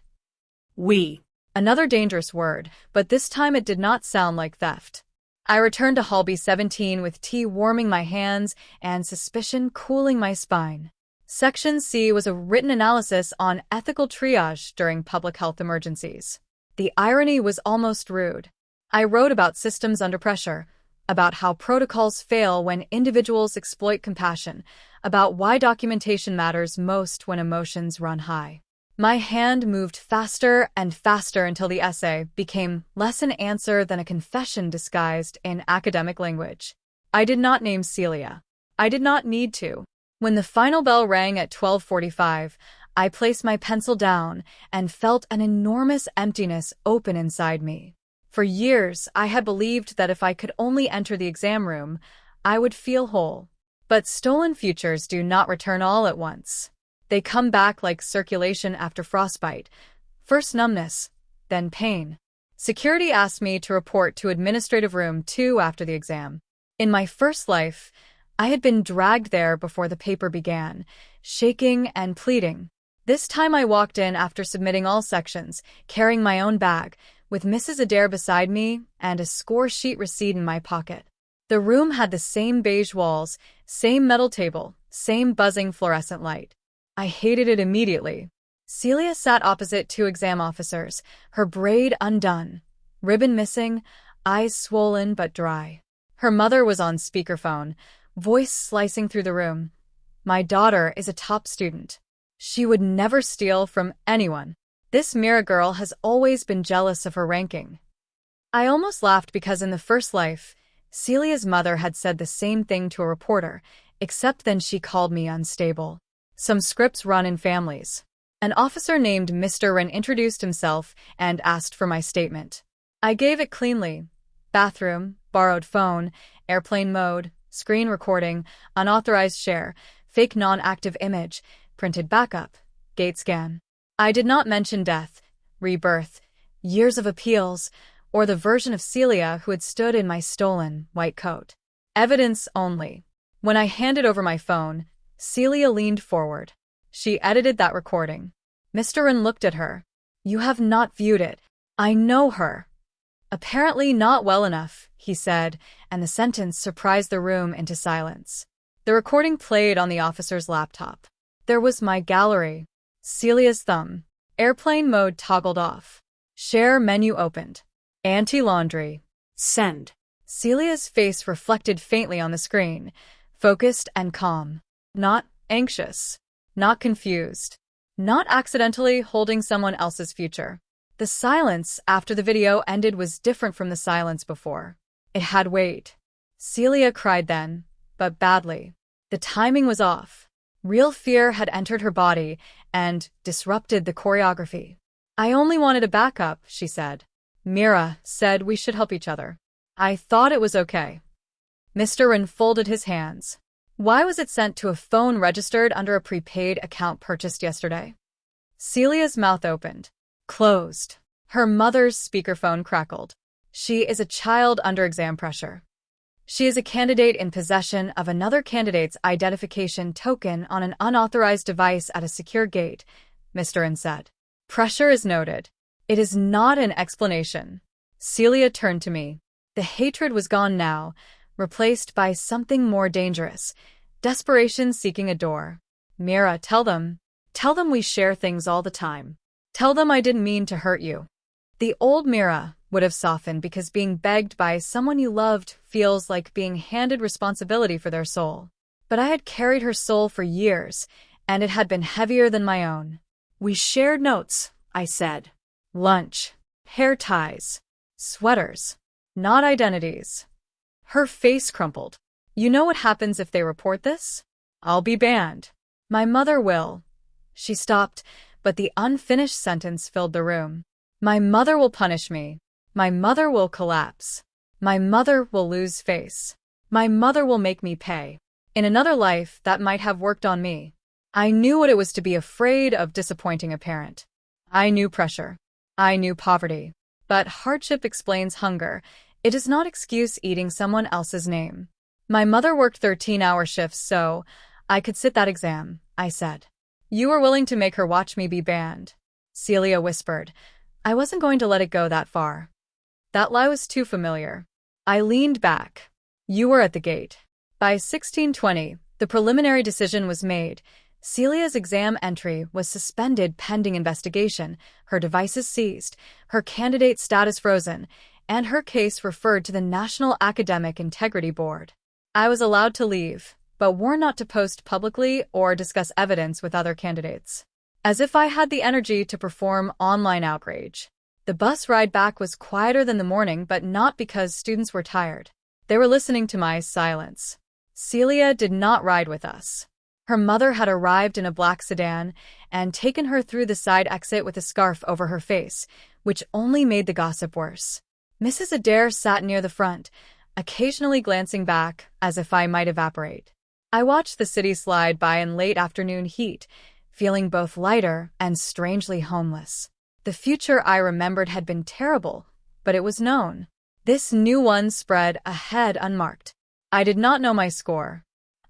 We. Another dangerous word, but this time it did not sound like theft. I returned to Hall B17 with tea warming my hands and suspicion cooling my spine. Section C was a written analysis on ethical triage during public health emergencies. The irony was almost rude. I wrote about systems under pressure, about how protocols fail when individuals exploit compassion, about why documentation matters most when emotions run high. My hand moved faster and faster until the essay became less an answer than a confession disguised in academic language. I did not name Celia. I did not need to. When the final bell rang at 12:45, I placed my pencil down and felt an enormous emptiness open inside me. For years, I had believed that if I could only enter the exam room, I would feel whole. But stolen futures do not return all at once. They come back like circulation after frostbite. First numbness, then pain. Security asked me to report to Administrative Room 2 after the exam. In my first life, I had been dragged there before the paper began, shaking and pleading. This time I walked in after submitting all sections, carrying my own bag, with Mrs. Adair beside me and a score sheet receipt in my pocket. The room had the same beige walls, same metal table, same buzzing fluorescent light. I hated it immediately. Celia sat opposite two exam officers, her braid undone, ribbon missing, eyes swollen but dry. Her mother was on speakerphone, voice slicing through the room. "My daughter is a top student. She would never steal from anyone. This Mira girl has always been jealous of her ranking." I almost laughed because in the first life, Celia's mother had said the same thing to a reporter, except then she called me unstable. Some scripts run in families. An officer named Mr. Wren introduced himself and asked for my statement. I gave it cleanly. Bathroom, borrowed phone, airplane mode, screen recording, unauthorized share, fake non-active image, printed backup, gate scan. I did not mention death, rebirth, years of appeals, or the version of Celia who had stood in my stolen white coat. Evidence only. When I handed over my phone, Celia leaned forward. She edited that recording. Mr. Wren looked at her. "You have not viewed it. I know her." "Apparently not well enough," he said, and the sentence surprised the room into silence. The recording played on the officer's laptop. There was my gallery. Celia's thumb. Airplane mode toggled off. Share menu opened. Anti-laundry. Send. Celia's face reflected faintly on the screen, focused and calm. Not anxious. Not confused. Not accidentally holding someone else's future. The silence after the video ended was different from the silence before. It had weight. Celia cried then, but badly. The timing was off. Real fear had entered her body and disrupted the choreography. "I only wanted a backup," she said. "Mira said we should help each other. I thought it was okay." Mr. Wren folded his hands. "Why was it sent to a phone registered under a prepaid account purchased yesterday?" Celia's mouth opened. Closed. Her mother's speakerphone crackled. "She is a child under exam pressure. She is a candidate in possession of another candidate's identification token on an unauthorized device at a secure gate," Mr. Wren said. "Pressure is noted. It is not an explanation." Celia turned to me. The hatred was gone now, replaced by something more dangerous. Desperation seeking a door. Mira, tell them. Tell them we share things all the time. Tell them I didn't mean to hurt you. The old Mira would have softened because being begged by someone you loved feels like being handed responsibility for their soul. But I had carried her soul for years, and it had been heavier than my own. We shared notes, I said. Lunch, hair ties, sweaters, not identities. Her face crumpled. You know what happens if they report this? I'll be banned. My mother will. She stopped, but the unfinished sentence filled the room. My mother will punish me. My mother will collapse. My mother will lose face. My mother will make me pay. In another life, that might have worked on me. I knew what it was to be afraid of disappointing a parent. I knew pressure. I knew poverty. But hardship explains hunger. It does not excuse eating someone else's name. My mother worked 13-hour shifts so I could sit that exam, I said. You were willing to make her watch me be banned. Celia whispered. I wasn't going to let it go that far. That lie was too familiar. I leaned back. You were at the gate. By 1620, the preliminary decision was made. Celia's exam entry was suspended pending investigation, her devices seized, her candidate status frozen, and her case referred to the National Academic Integrity Board. I was allowed to leave, but warned not to post publicly or discuss evidence with other candidates. As if I had the energy to perform online outrage. The bus ride back was quieter than the morning, but not because students were tired. They were listening to my silence. Celia did not ride with us. Her mother had arrived in a black sedan and taken her through the side exit with a scarf over her face, which only made the gossip worse. Mrs. Adair sat near the front, occasionally glancing back as if I might evaporate. I watched the city slide by in late afternoon heat, feeling both lighter and strangely homeless. The future I remembered had been terrible, but it was known. This new one spread ahead unmarked. I did not know my score.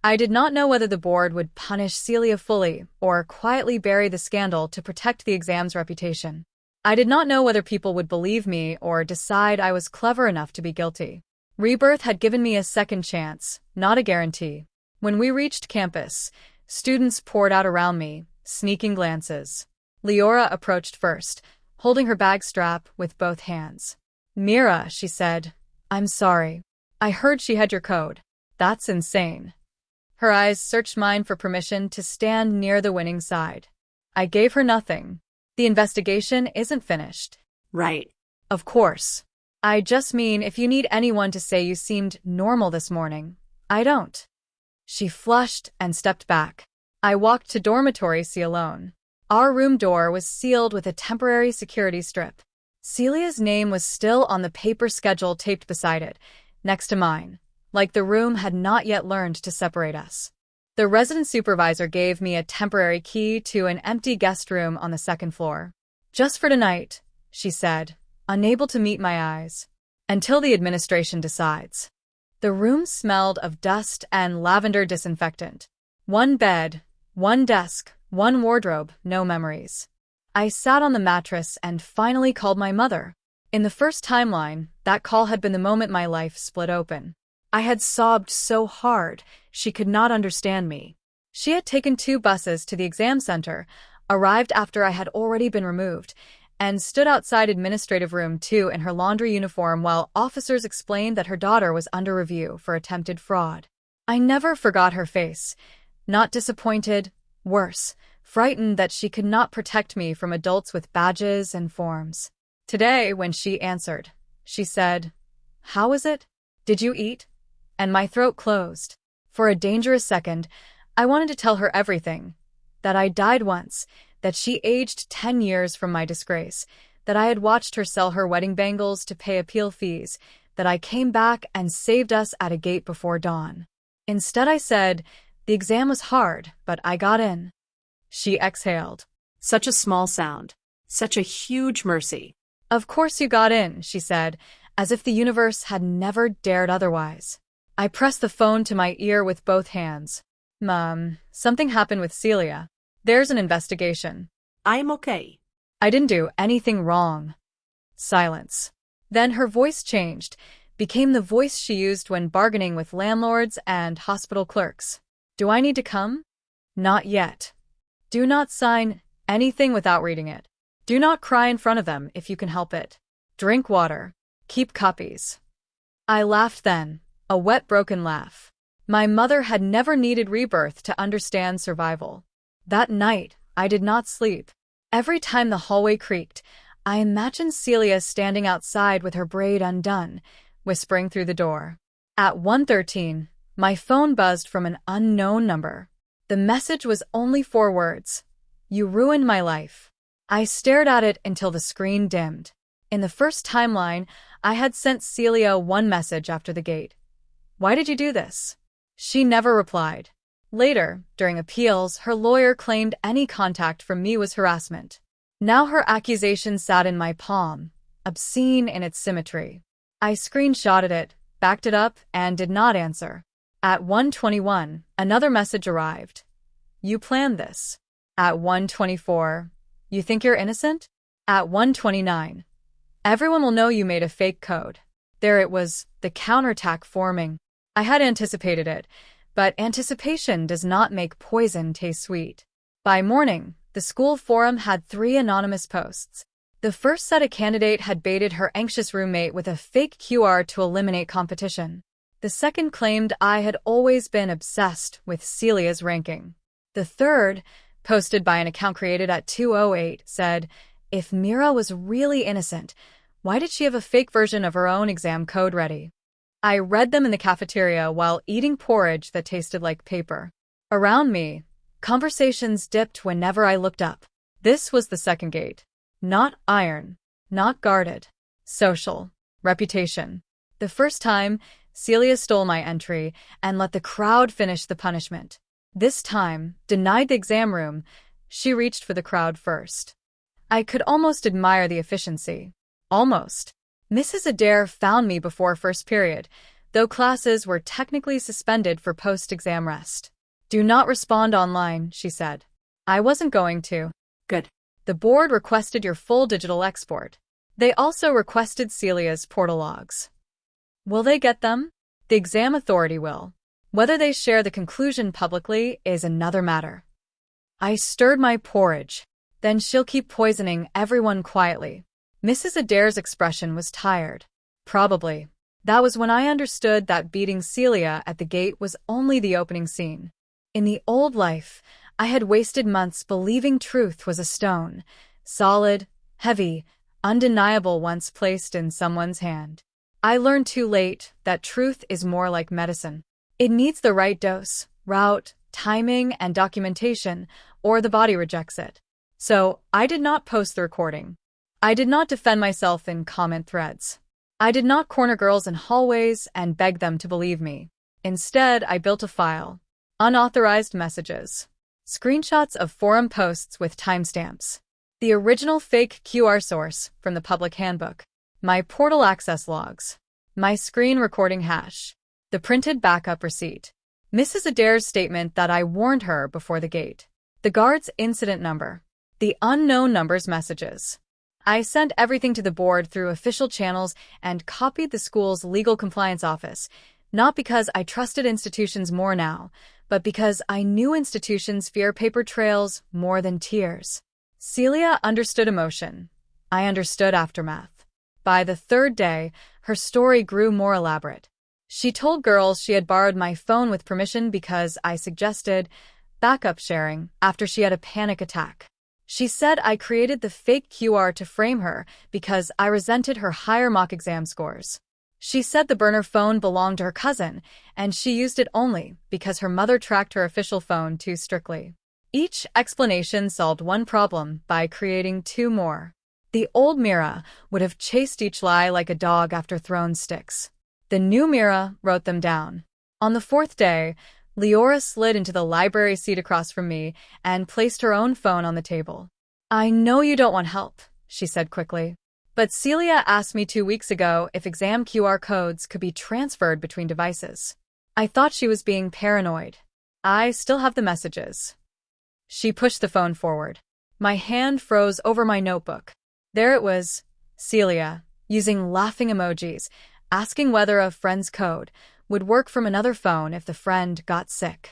I did not know whether the board would punish Celia fully or quietly bury the scandal to protect the exam's reputation. I did not know whether people would believe me or decide I was clever enough to be guilty. Rebirth had given me a second chance, not a guarantee. When we reached campus, students poured out around me, sneaking glances. Leora approached first, holding her bag strap with both hands. Mira, she said, I'm sorry. I heard she had your code. That's insane. Her eyes searched mine for permission to stand near the winning side. I gave her nothing. The investigation isn't finished. Right. Of course. I just mean if you need anyone to say you seemed normal this morning, I don't. She flushed and stepped back. I walked to dormitory C alone. Our room door was sealed with a temporary security strip. Celia's name was still on the paper schedule taped beside it, next to mine, like the room had not yet learned to separate us. The resident supervisor gave me a temporary key to an empty guest room on the second floor. Just for tonight, she said, unable to meet my eyes. Until the administration decides. The room smelled of dust and lavender disinfectant. One bed, one desk, one wardrobe, no memories. I sat on the mattress and finally called my mother. In the first timeline, that call had been the moment my life split open. I had sobbed so hard, she could not understand me. She had taken 2 buses to the exam center, arrived after I had already been removed, and stood outside administrative room 2 in her laundry uniform while officers explained that her daughter was under review for attempted fraud. I never forgot her face. Not disappointed, worse, frightened that she could not protect me from adults with badges and forms. Today, when she answered, she said, "How is it? Did you eat?" And my throat closed. For a dangerous second, I wanted to tell her everything. That I died once, that she aged 10 years from my disgrace, that I had watched her sell her wedding bangles to pay appeal fees, that I came back and saved us at a gate before dawn. Instead I said, the exam was hard, but I got in. She exhaled. Such a small sound. Such a huge mercy. Of course you got in, she said, as if the universe had never dared otherwise. I pressed the phone to my ear with both hands. Mom, something happened with Celia. There's an investigation. I'm okay. I didn't do anything wrong. Silence. Then her voice changed. became the voice she used when bargaining with landlords and hospital clerks. Do I need to come? Not yet. Do not sign anything without reading it. Do not cry in front of them if you can help it. Drink water. Keep copies. I laughed then, a wet, broken laugh. My mother had never needed Rebirth to understand survival. That night, I did not sleep. Every time the hallway creaked, I imagined Celia standing outside with her braid undone, whispering through the door. At 1:13, my phone buzzed from an unknown number. The message was only 4 words. You ruined my life. I stared at it until the screen dimmed. In the first timeline, I had sent Celia one message after the gate. Why did you do this? She never replied. Later, during appeals, her lawyer claimed any contact from me was harassment. Now her accusation sat in my palm, obscene in its symmetry. I screenshotted it, backed it up, and did not answer. At 1:21, another message arrived. You planned this. At 1:24, you think you're innocent? At 1:29, everyone will know you made a fake code. There it was, the counterattack forming. I had anticipated it, but anticipation does not make poison taste sweet. By morning, the school forum had 3 anonymous posts. The first said a candidate had baited her anxious roommate with a fake QR to eliminate competition. The second claimed I had always been obsessed with Celia's ranking. The third, posted by an account created at 2:08, said, if Mira was really innocent, why did she have a fake version of her own exam code ready? I read them in the cafeteria while eating porridge that tasted like paper. Around me, conversations dipped whenever I looked up. This was the second gate. Not iron, not guarded. Social. Reputation. The first time, Celia stole my entry and let the crowd finish the punishment. This time, denied the exam room, she reached for the crowd first. I could almost admire the efficiency. Almost. Mrs. Adair found me before first period, though classes were technically suspended for post-exam rest. Do not respond online, she said. I wasn't going to. Good. The board requested your full digital export. They also requested Celia's portal logs. Will they get them? The exam authority will. Whether they share the conclusion publicly is another matter. I stirred my porridge. Then she'll keep poisoning everyone quietly. Mrs. Adair's expression was tired. Probably. That was when I understood that beating Celia at the gate was only the opening scene. In the old life, I had wasted months believing truth was a stone, solid, heavy, undeniable once placed in someone's hand. I learned too late that truth is more like medicine. It needs the right dose, route, timing, and documentation, or the body rejects it. So, I did not post the recording. I did not defend myself in comment threads. I did not corner girls in hallways and beg them to believe me. Instead, I built a file. Unauthorized messages. Screenshots of forum posts with timestamps. The original fake QR source from the public handbook. My portal access logs. My screen recording hash. The printed backup receipt. Mrs. Adair's statement that I warned her before the gate. The guard's incident number. The unknown number's messages. I sent everything to the board through official channels and copied the school's legal compliance office, not because I trusted institutions more now, but because I knew institutions fear paper trails more than tears. Celia understood emotion. I understood aftermath. By the third day, her story grew more elaborate. She told girls she had borrowed my phone with permission because I suggested backup sharing after she had a panic attack. She said I created the fake QR to frame her because I resented her higher mock exam scores. She said the burner phone belonged to her cousin, and she used it only because her mother tracked her official phone too strictly. Each explanation solved one problem by creating 2 more. The old Mira would have chased each lie like a dog after thrown sticks. The new Mira wrote them down. On the 4th day, Leora slid into the library seat across from me and placed her own phone on the table. I know you don't want help, she said quickly. But Celia asked me 2 weeks ago if exam QR codes could be transferred between devices. I thought she was being paranoid. I still have the messages. She pushed the phone forward. My hand froze over my notebook. There it was, Celia, using laughing emojis, asking whether a friend's code would work from another phone if the friend got sick.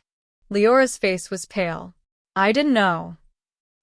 Leora's face was pale. I didn't know.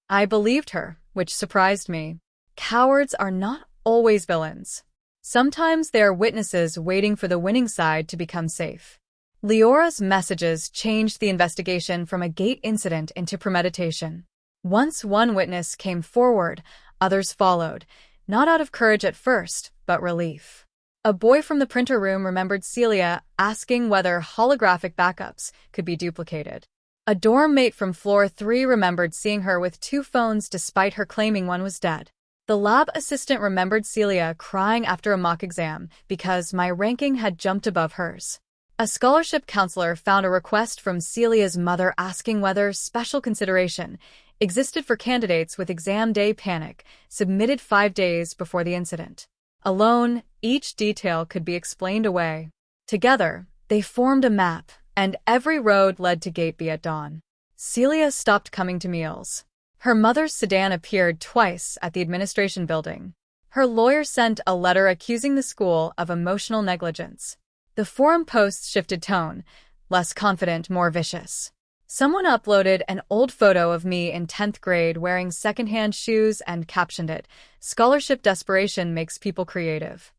I believed her, which surprised me. Cowards are not always villains. Sometimes they are witnesses waiting for the winning side to become safe. Leora's messages changed the investigation from a gate incident into premeditation. Once one witness came forward, others followed, not out of courage at first, but relief. A boy from the printer room remembered Celia asking whether holographic backups could be duplicated. A dorm mate from floor 3 remembered seeing her with 2 phones despite her claiming one was dead. The lab assistant remembered Celia crying after a mock exam because my ranking had jumped above hers. A scholarship counselor found a request from Celia's mother asking whether special consideration existed for candidates with exam day panic, submitted 5 days before the incident. Alone, each detail could be explained away. Together, they formed a map, and every road led to Gate B at dawn. Celia stopped coming to meals. Her mother's sedan appeared twice at the administration building. Her lawyer sent a letter accusing the school of emotional negligence. The forum posts shifted tone, less confident, more vicious. Someone uploaded an old photo of me in 10th grade wearing secondhand shoes and captioned it, "Scholarship desperation makes people creative."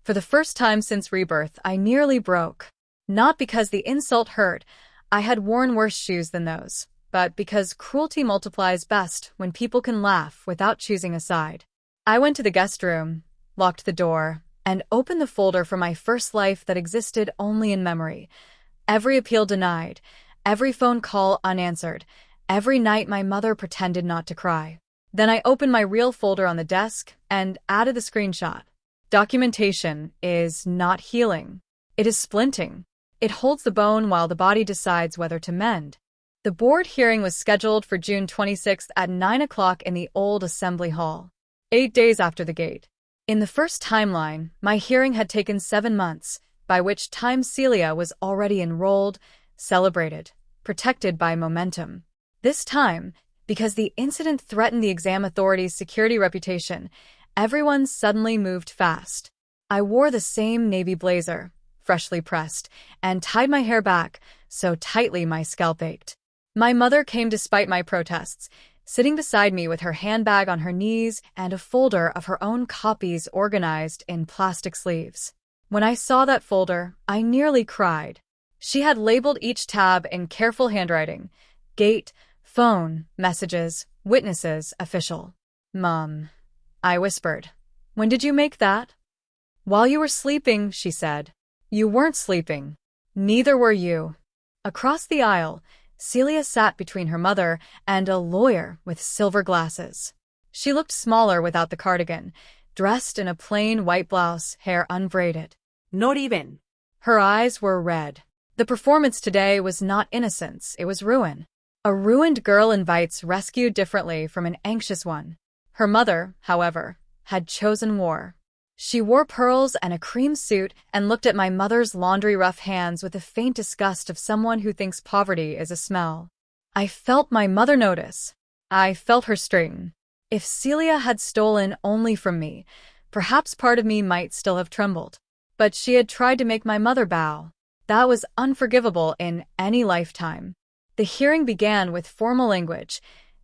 For the first time since Rebirth, I nearly broke. Not because the insult hurt, I had worn worse shoes than those, but because cruelty multiplies best when people can laugh without choosing a side. I went to the guest room, locked the door, and opened the folder for my first life that existed only in memory. Every appeal denied, every phone call unanswered, every night my mother pretended not to cry. Then I opened my real folder on the desk and added the screenshot. Documentation is not healing. It is splinting. It holds the bone while the body decides whether to mend. The board hearing was scheduled for June 26th at 9 o'clock in the old assembly hall, 8 days after the gate. In the first timeline, my hearing had taken 7 months, by which time Celia was already enrolled, celebrated, protected by momentum. This time, because the incident threatened the exam authority's security reputation, everyone suddenly moved fast. I wore the same navy blazer, freshly pressed, and tied my hair back so tightly my scalp ached. My mother came despite my protests, sitting beside me with her handbag on her knees and a folder of her own copies organized in plastic sleeves. When I saw that folder, I nearly cried. She had labeled each tab in careful handwriting: gate, phone, messages, witnesses, official. "Mom," I whispered. "When did you make that?" "While you were sleeping," she said. "You weren't sleeping. Neither were you." Across the aisle, Celia sat between her mother and a lawyer with silver glasses. She looked smaller without the cardigan, dressed in a plain white blouse, hair unbraided. Not even. Her eyes were red. The performance today was not innocence, it was ruin. A ruined girl invites rescue differently from an anxious one. Her mother, however, had chosen war. She wore pearls and a cream suit and looked at my mother's laundry-rough hands with the faint disgust of someone who thinks poverty is a smell. I felt my mother notice. I felt her straighten. If Celia had stolen only from me, perhaps part of me might still have trembled. But she had tried to make my mother bow. That was unforgivable in any lifetime. The hearing began with formal language: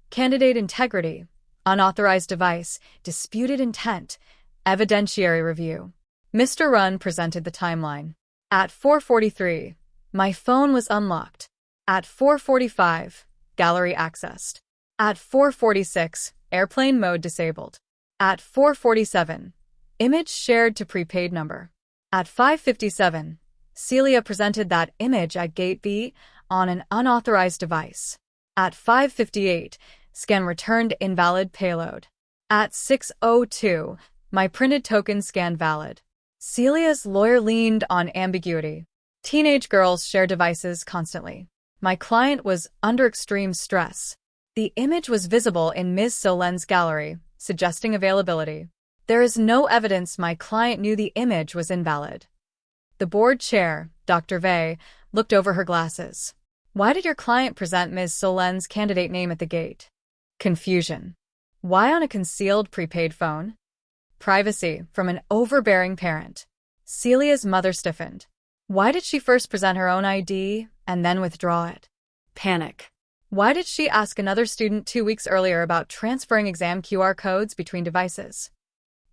candidate integrity, unauthorized device, disputed intent, evidentiary review. Mr. Runn presented the timeline. At 4:43, my phone was unlocked. At 4:45, gallery accessed. At 4:46, airplane mode disabled. At 4:47, image shared to prepaid number. At 5:57, Celia presented that image at Gate B on an unauthorized device. At 5:58, scan returned invalid payload. At 6:02, my printed token scanned valid. Celia's lawyer leaned on ambiguity. Teenage girls share devices constantly. My client was under extreme stress. The image was visible in Ms. Solen's gallery, suggesting availability. There is no evidence my client knew the image was invalid. The board chair, Dr. Vey, looked over her glasses. Why did your client present Ms. Solen's candidate name at the gate? Confusion. Why on a concealed prepaid phone? Privacy from an overbearing parent. Celia's mother stiffened. Why did she first present her own ID and then withdraw it? Panic. Why did she ask another student 2 weeks earlier about transferring exam QR codes between devices?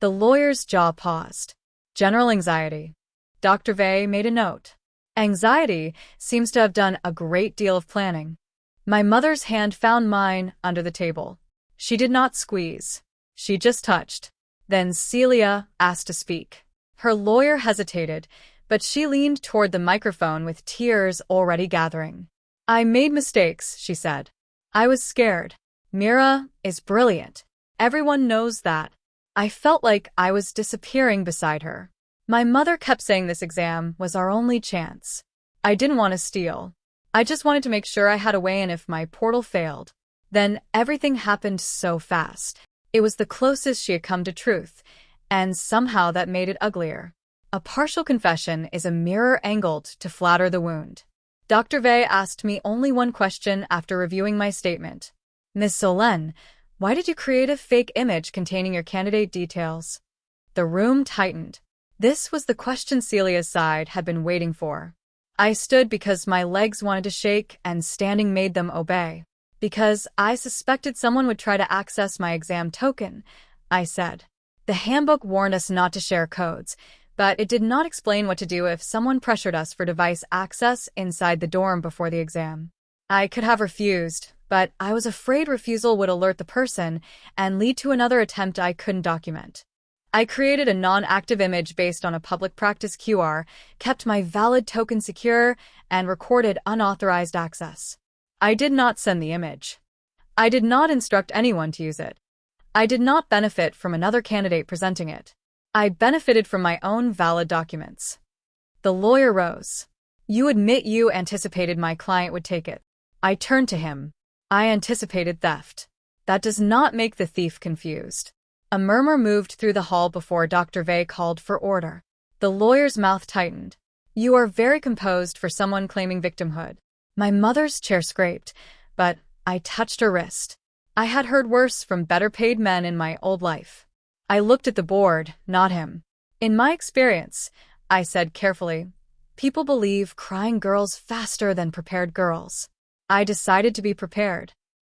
The lawyer's jaw paused. General anxiety. Dr. Vey made a note. Anxiety seems to have done a great deal of planning. My mother's hand found mine under the table. She did not squeeze. She just touched. Then Celia asked to speak. Her lawyer hesitated, but she leaned toward the microphone with tears already gathering. I made mistakes, she said. I was scared. Mira is brilliant. Everyone knows that. I felt like I was disappearing beside her. My mother kept saying this exam was our only chance. I didn't want to steal. I just wanted to make sure I had a way in if my portal failed. Then everything happened so fast. It was the closest she had come to truth, and somehow that made it uglier. A partial confession is a mirror angled to flatter the wound. Dr. Vey asked me only one question after reviewing my statement. Ms. Solen, why did you create a fake image containing your candidate details? The room tightened. This was the question Celia's side had been waiting for. I stood because my legs wanted to shake and standing made them obey. Because I suspected someone would try to access my exam token, I said. The handbook warned us not to share codes, but it did not explain what to do if someone pressured us for device access inside the dorm before the exam. I could have refused, but I was afraid refusal would alert the person and lead to another attempt I couldn't document. I created a non-active image based on a public practice QR, kept my valid token secure, and recorded unauthorized access. I did not send the image. I did not instruct anyone to use it. I did not benefit from another candidate presenting it. I benefited from my own valid documents. The lawyer rose. You admit you anticipated my client would take it. I turned to him. I anticipated theft. That does not make the thief confused. A murmur moved through the hall before Dr. Vey called for order. The lawyer's mouth tightened. You are very composed for someone claiming victimhood. My mother's chair scraped, but I touched her wrist. I had heard worse from better-paid men in my old life. I looked at the board, not him. In my experience, I said carefully, people believe crying girls faster than prepared girls. I decided to be prepared.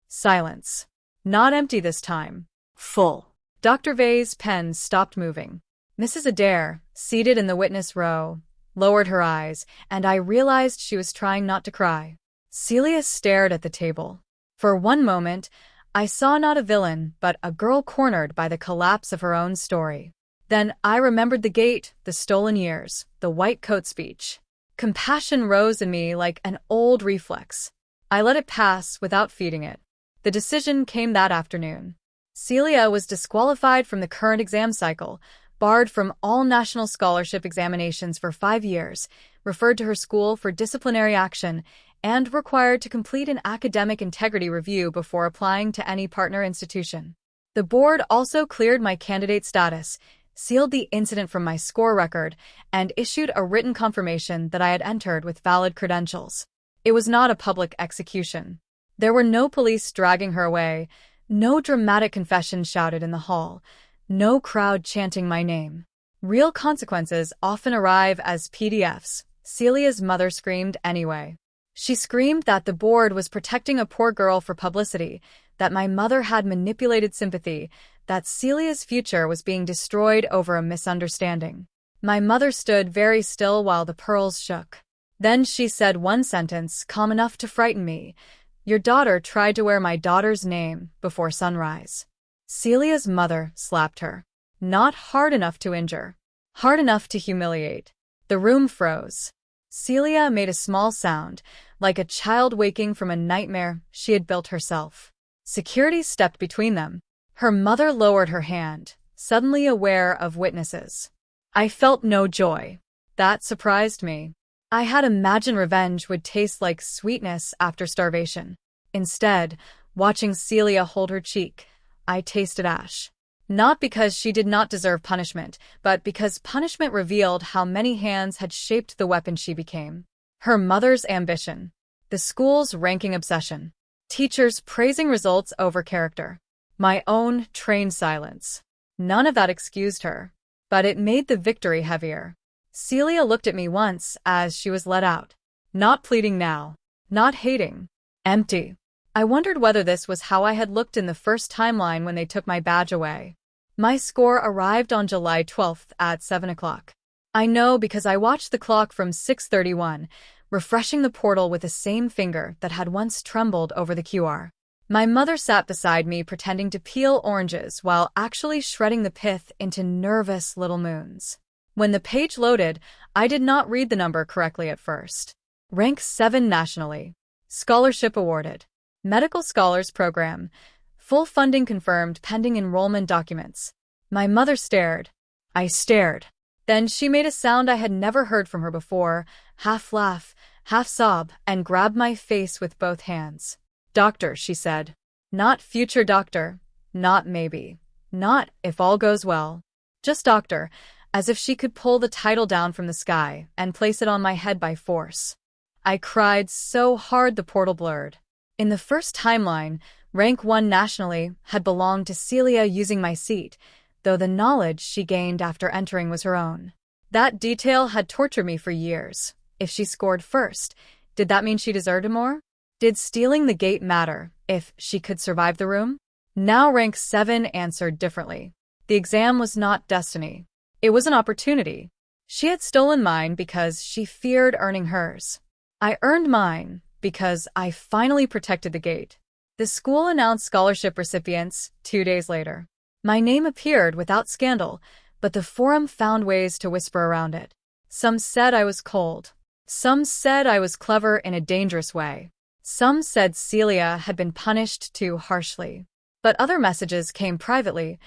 Silence. Not empty this time. Full. Dr. Vey's pen stopped moving. Mrs. Adair, seated in the witness row, lowered her eyes, and I realized she was trying not to cry. Celia stared at the table. For one moment, I saw not a villain, but a girl cornered by the collapse of her own story. Then I remembered the gate, the stolen years, the white coat speech. Compassion rose in me like an old reflex. I let it pass without feeding it. The decision came that afternoon. Celia was disqualified from the current exam cycle, barred from all national scholarship examinations for 5 years, referred to her school for disciplinary action, and required to complete an academic integrity review before applying to any partner institution. The board also cleared my candidate status, sealed the incident from my score record, and issued a written confirmation that I had entered with valid credentials. It was not a public execution. There were no police dragging her away, no dramatic confession shouted in the hall, no crowd chanting my name. Real consequences often arrive as PDFs. Celia's mother screamed anyway. She screamed that the board was protecting a poor girl for publicity, that my mother had manipulated sympathy, that Celia's future was being destroyed over a misunderstanding. My mother stood very still while the pearls shook. Then she said one sentence calm enough to frighten me. Your daughter tried to wear my daughter's name before sunrise. Celia's mother slapped her. Not hard enough to injure. Hard enough to humiliate. The room froze. Celia made a small sound, like a child waking from a nightmare she had built herself. Security stepped between them. Her mother lowered her hand, suddenly aware of witnesses. I felt no joy. That surprised me. I had imagined revenge would taste like sweetness after starvation. Instead, watching Celia hold her cheek, I tasted ash. Not because she did not deserve punishment, but because punishment revealed how many hands had shaped the weapon she became. Her mother's ambition. The school's ranking obsession. Teachers praising results over character. My own trained silence. None of that excused her. But it made the victory heavier. Celia looked at me once as she was let out. Not pleading now. Not hating. Empty. I wondered whether this was how I had looked in the first timeline when they took my badge away. My score arrived on July 12th at 7 o'clock. I know because I watched the clock from 6:31, refreshing the portal with the same finger that had once trembled over the QR. My mother sat beside me pretending to peel oranges while actually shredding the pith into nervous little moons. When the page loaded, I did not read the number correctly at first. Rank 7 nationally. Scholarship awarded. Medical Scholars Program. Full funding confirmed pending enrollment documents. My mother stared. I stared. Then she made a sound I had never heard from her before, half laugh, half sob, and grabbed my face with both hands. Doctor, she said. Not future doctor. Not maybe. Not if all goes well. Just doctor, as if she could pull the title down from the sky and place it on my head by force. I cried so hard the portal blurred. In the first timeline, rank 1 nationally had belonged to Celia using my seat, though the knowledge she gained after entering was her own. That detail had tortured me for years. If she scored first, did that mean she deserved more? Did stealing the gate matter if she could survive the room? Now rank 7 answered differently. The exam was not destiny. It was an opportunity. She had stolen mine because she feared earning hers. I earned mine because I finally protected the gate. The school announced scholarship recipients 2 days later. My name appeared without scandal, but the forum found ways to whisper around it. Some said I was cold. Some said I was clever in a dangerous way. Some said Celia had been punished too harshly. But other messages came privately.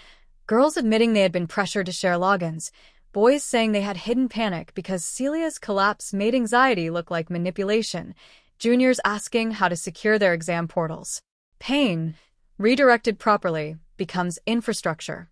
Girls admitting they had been pressured to share logins. Boys saying they had hidden panic because Celia's collapse made anxiety look like manipulation. Juniors asking how to secure their exam portals. Pain, redirected properly, becomes infrastructure.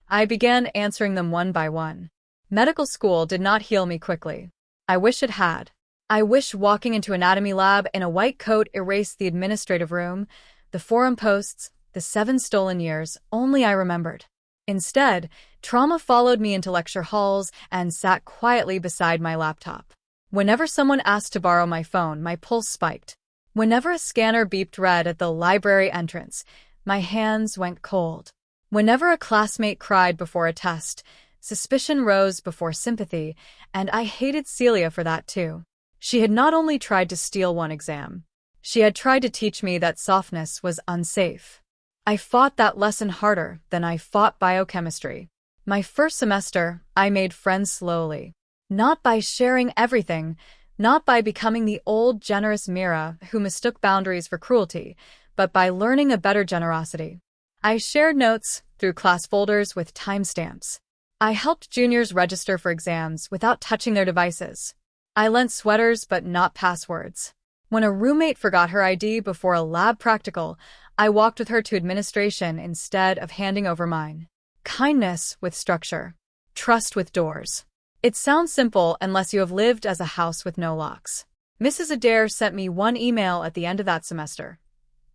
I began answering them one by one. Medical school did not heal me quickly. I wish it had. I wish walking into anatomy lab in a white coat erased the administrative room, the forum posts, the 7 stolen years, only I remembered. Instead, trauma followed me into lecture halls and sat quietly beside my laptop. Whenever someone asked to borrow my phone, my pulse spiked. Whenever a scanner beeped red at the library entrance, my hands went cold. Whenever a classmate cried before a test, suspicion rose before sympathy, and I hated Celia for that too. She had not only tried to steal one exam, she had tried to teach me that softness was unsafe. I fought that lesson harder than I fought biochemistry. My first semester, I made friends slowly. Not by sharing everything, not by becoming the old, generous Mira who mistook boundaries for cruelty, but by learning a better generosity. I shared notes through class folders with timestamps. I helped juniors register for exams without touching their devices. I lent sweaters but not passwords. When a roommate forgot her ID before a lab practical, I walked with her to administration instead of handing over mine. Kindness with structure. Trust with doors. It sounds simple unless you have lived as a house with no locks. Mrs. Adair sent me one email at the end of that semester.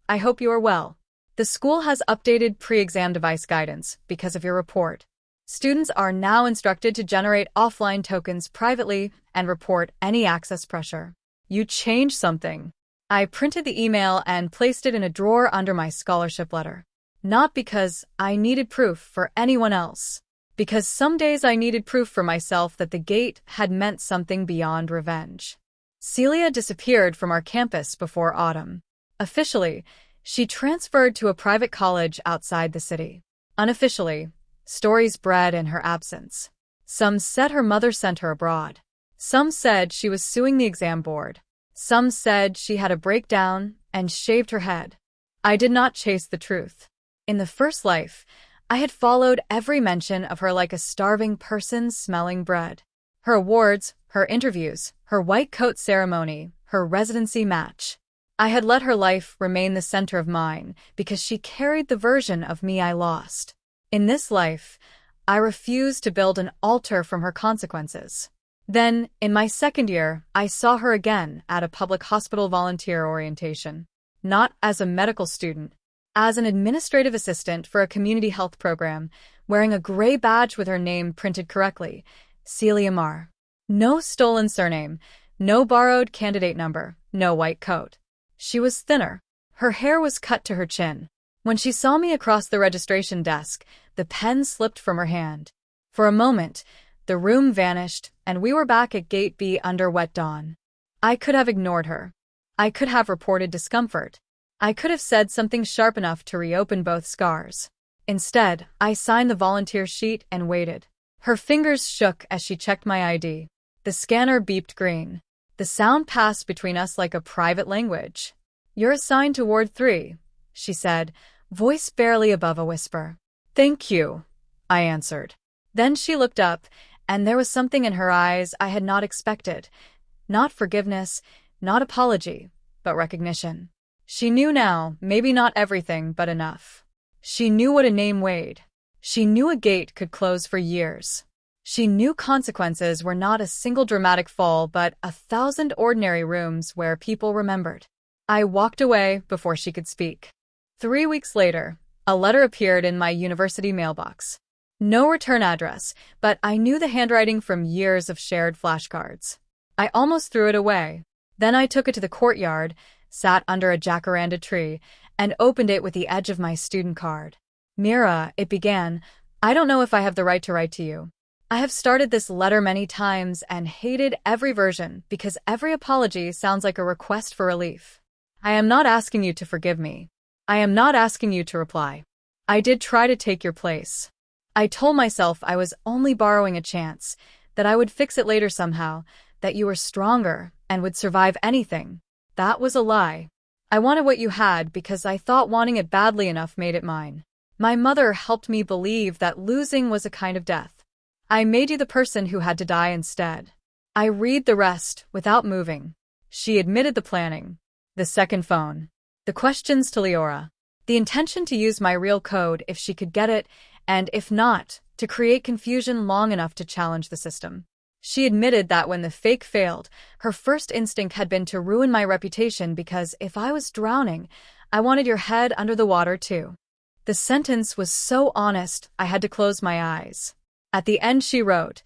I hope you are well. The school has updated pre-exam device guidance because of your report. Students are now instructed to generate offline tokens privately and report any access pressure. You changed something. I printed the email and placed it in a drawer under my scholarship letter. Not because I needed proof for anyone else. Because some days I needed proof for myself that the gate had meant something beyond revenge. Celia disappeared from our campus before autumn. Officially, she transferred to a private college outside the city. Unofficially, stories bred in her absence. Some said her mother sent her abroad. Some said she was suing the exam board. Some said she had a breakdown and shaved her head. I did not chase the truth. In the first life, I had followed every mention of her like a starving person smelling bread. Her awards, her interviews, her white coat ceremony, her residency match. I had let her life remain the center of mine because she carried the version of me I lost. In this life, I refused to build an altar from her consequences. Then, in my second year, I saw her again at a public hospital volunteer orientation. Not as a medical student, as an administrative assistant for a community health program, wearing a gray badge with her name printed correctly, Celia Marr. No stolen surname, no borrowed candidate number, no white coat. She was thinner. Her hair was cut to her chin. When she saw me across the registration desk, the pen slipped from her hand. For a moment, the room vanished, and we were back at Gate B under wet dawn. I could have ignored her. I could have reported discomfort. I could have said something sharp enough to reopen both scars. Instead, I signed the volunteer sheet and waited. Her fingers shook as she checked my ID. The scanner beeped green. The sound passed between us like a private language. "You're assigned to Ward 3, she said, voice barely above a whisper. "Thank you," I answered. Then she looked up, and there was something in her eyes I had not expected. Not forgiveness, not apology, but recognition. She knew now, maybe not everything, but enough. She knew what a name weighed. She knew a gate could close for years. She knew consequences were not a single dramatic fall, but 1,000 ordinary rooms where people remembered. I walked away before she could speak. 3 weeks later, a letter appeared in my university mailbox. No return address, but I knew the handwriting from years of shared flashcards. I almost threw it away. Then I took it to the courtyard, sat under a jacaranda tree, and opened it with the edge of my student card. "Mira," it began, "I don't know if I have the right to write to you. I have started this letter many times and hated every version because every apology sounds like a request for relief. I am not asking you to forgive me. I am not asking you to reply. I did try to take your place. I told myself I was only borrowing a chance, that I would fix it later somehow, that you were stronger and would survive anything. That was a lie. I wanted what you had because I thought wanting it badly enough made it mine. My mother helped me believe that losing was a kind of death. I made you the person who had to die instead." I read the rest without moving. She admitted the planning, the second phone, the questions to Leora, the intention to use my real code if she could get it, and if not, to create confusion long enough to challenge the system. She admitted that when the fake failed, her first instinct had been to ruin my reputation because if I was drowning, I wanted your head under the water too. The sentence was so honest, I had to close my eyes. At the end she wrote,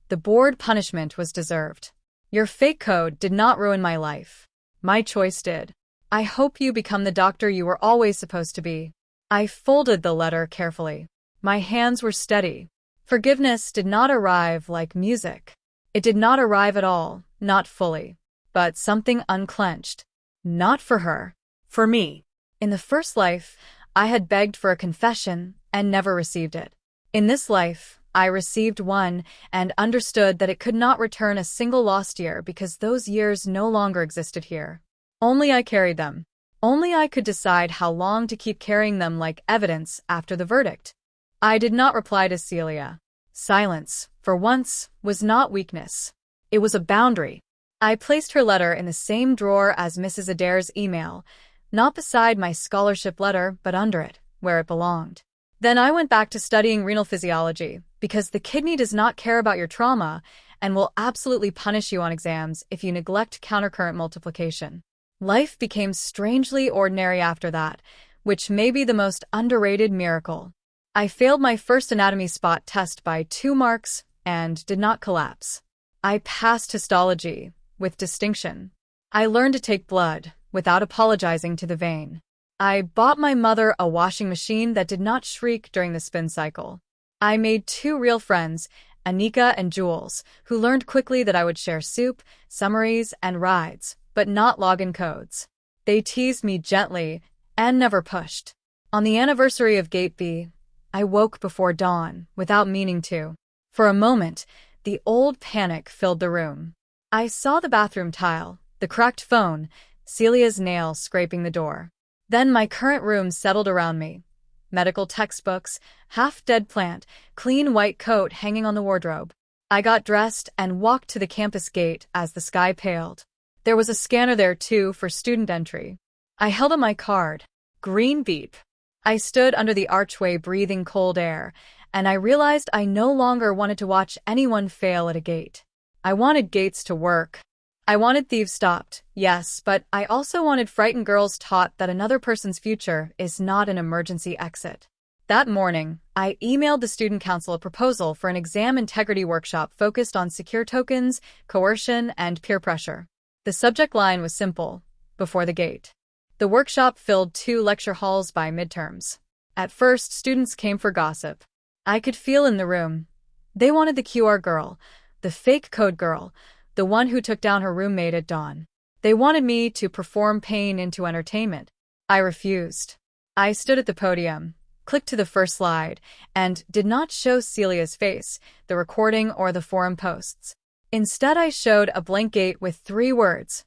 "The board punishment was deserved. Your fake code did not ruin my life. My choice did. I hope you become the doctor you were always supposed to be." I folded the letter carefully. My hands were steady. Forgiveness did not arrive like music. It did not arrive at all, not fully. But something unclenched. Not for her. For me. In the first life, I had begged for a confession and never received it. In this life, I received one and understood that it could not return a single lost year because those years no longer existed here. Only I carried them. Only I could decide how long to keep carrying them like evidence after the verdict. I did not reply to Celia. Silence, for once, was not weakness. It was a boundary. I placed her letter in the same drawer as Mrs. Adair's email, not beside my scholarship letter, but under it, where it belonged. Then I went back to studying renal physiology, because the kidney does not care about your trauma and will absolutely punish you on exams if you neglect countercurrent multiplication. Life became strangely ordinary after that, which may be the most underrated miracle. I failed my first anatomy spot test by 2 marks and did not collapse. I passed histology with distinction. I learned to take blood without apologizing to the vein. I bought my mother a washing machine that did not shriek during the spin cycle. I made 2 real friends, Anika and Jules, who learned quickly that I would share soup, summaries, and rides, but not login codes. They teased me gently and never pushed. On the anniversary of Gate B, I woke before dawn without meaning to. For a moment, the old panic filled the room. I saw the bathroom tile, the cracked phone, Celia's nail scraping the door. Then my current room settled around me. Medical textbooks, half-dead plant, clean white coat hanging on the wardrobe. I got dressed and walked to the campus gate as the sky paled. There was a scanner there too for student entry. I held up my card. Green beep. I stood under the archway breathing cold air, and I realized I no longer wanted to watch anyone fail at a gate. I wanted gates to work. I wanted thieves stopped, yes, but I also wanted frightened girls taught that another person's future is not an emergency exit. That morning, I emailed the student council a proposal for an exam integrity workshop focused on secure tokens, coercion, and peer pressure. The subject line was simple: before the gate. The workshop filled 2 lecture halls by midterms. At first, students came for gossip. I could feel in the room. They wanted the QR girl, the fake code girl, the one who took down her roommate at dawn. They wanted me to perform pain into entertainment. I refused. I stood at the podium, clicked to the first slide, and did not show Celia's face, the recording, or the forum posts. Instead, I showed a blank gate with 3 words: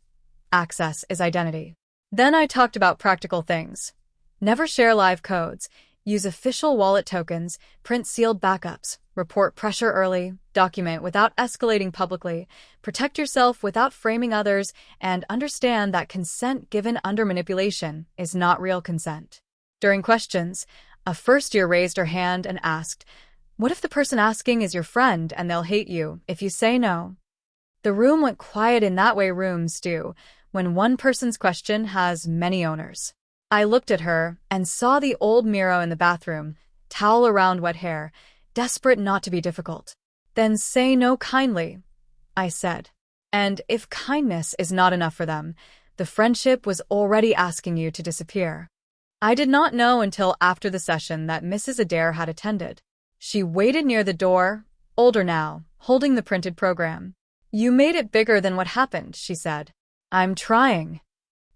access is identity. Then I talked about practical things. Never share live codes, use official wallet tokens, print sealed backups, report pressure early, document without escalating publicly, protect yourself without framing others, and understand that consent given under manipulation is not real consent. During questions, a first-year raised her hand and asked, "What if the person asking is your friend and they'll hate you if you say no?" The room went quiet. In that way rooms do, when one person's question has many owners. I looked at her and saw the old Miro in the bathroom, towel around wet hair, desperate not to be difficult. "Then say no kindly," I said. "And if kindness is not enough for them, the friendship was already asking you to disappear." I did not know until after the session that Mrs. Adair had attended. She waited near the door, older now, holding the printed program. "You made it bigger than what happened," she said. "I'm trying.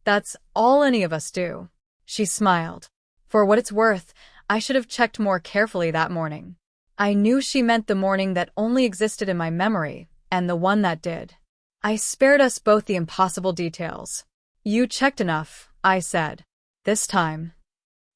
That's all any of us do." She smiled. For what it's worth, I should have checked more carefully that morning. I knew she meant the morning that only existed in my memory, and the one that did. I spared us both the impossible details. "You checked enough," I said. This time.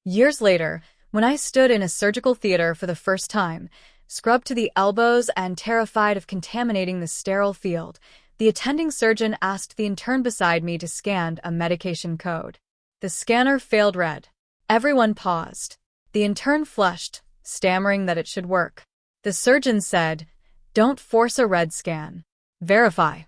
Years later, when I stood in a surgical theater for the first time, scrubbed to the elbows and terrified of contaminating the sterile field, the attending surgeon asked the intern beside me to scan a medication code. The scanner failed red. Everyone paused. The intern flushed, stammering that it should work. The surgeon said, "Don't force a red scan. Verify."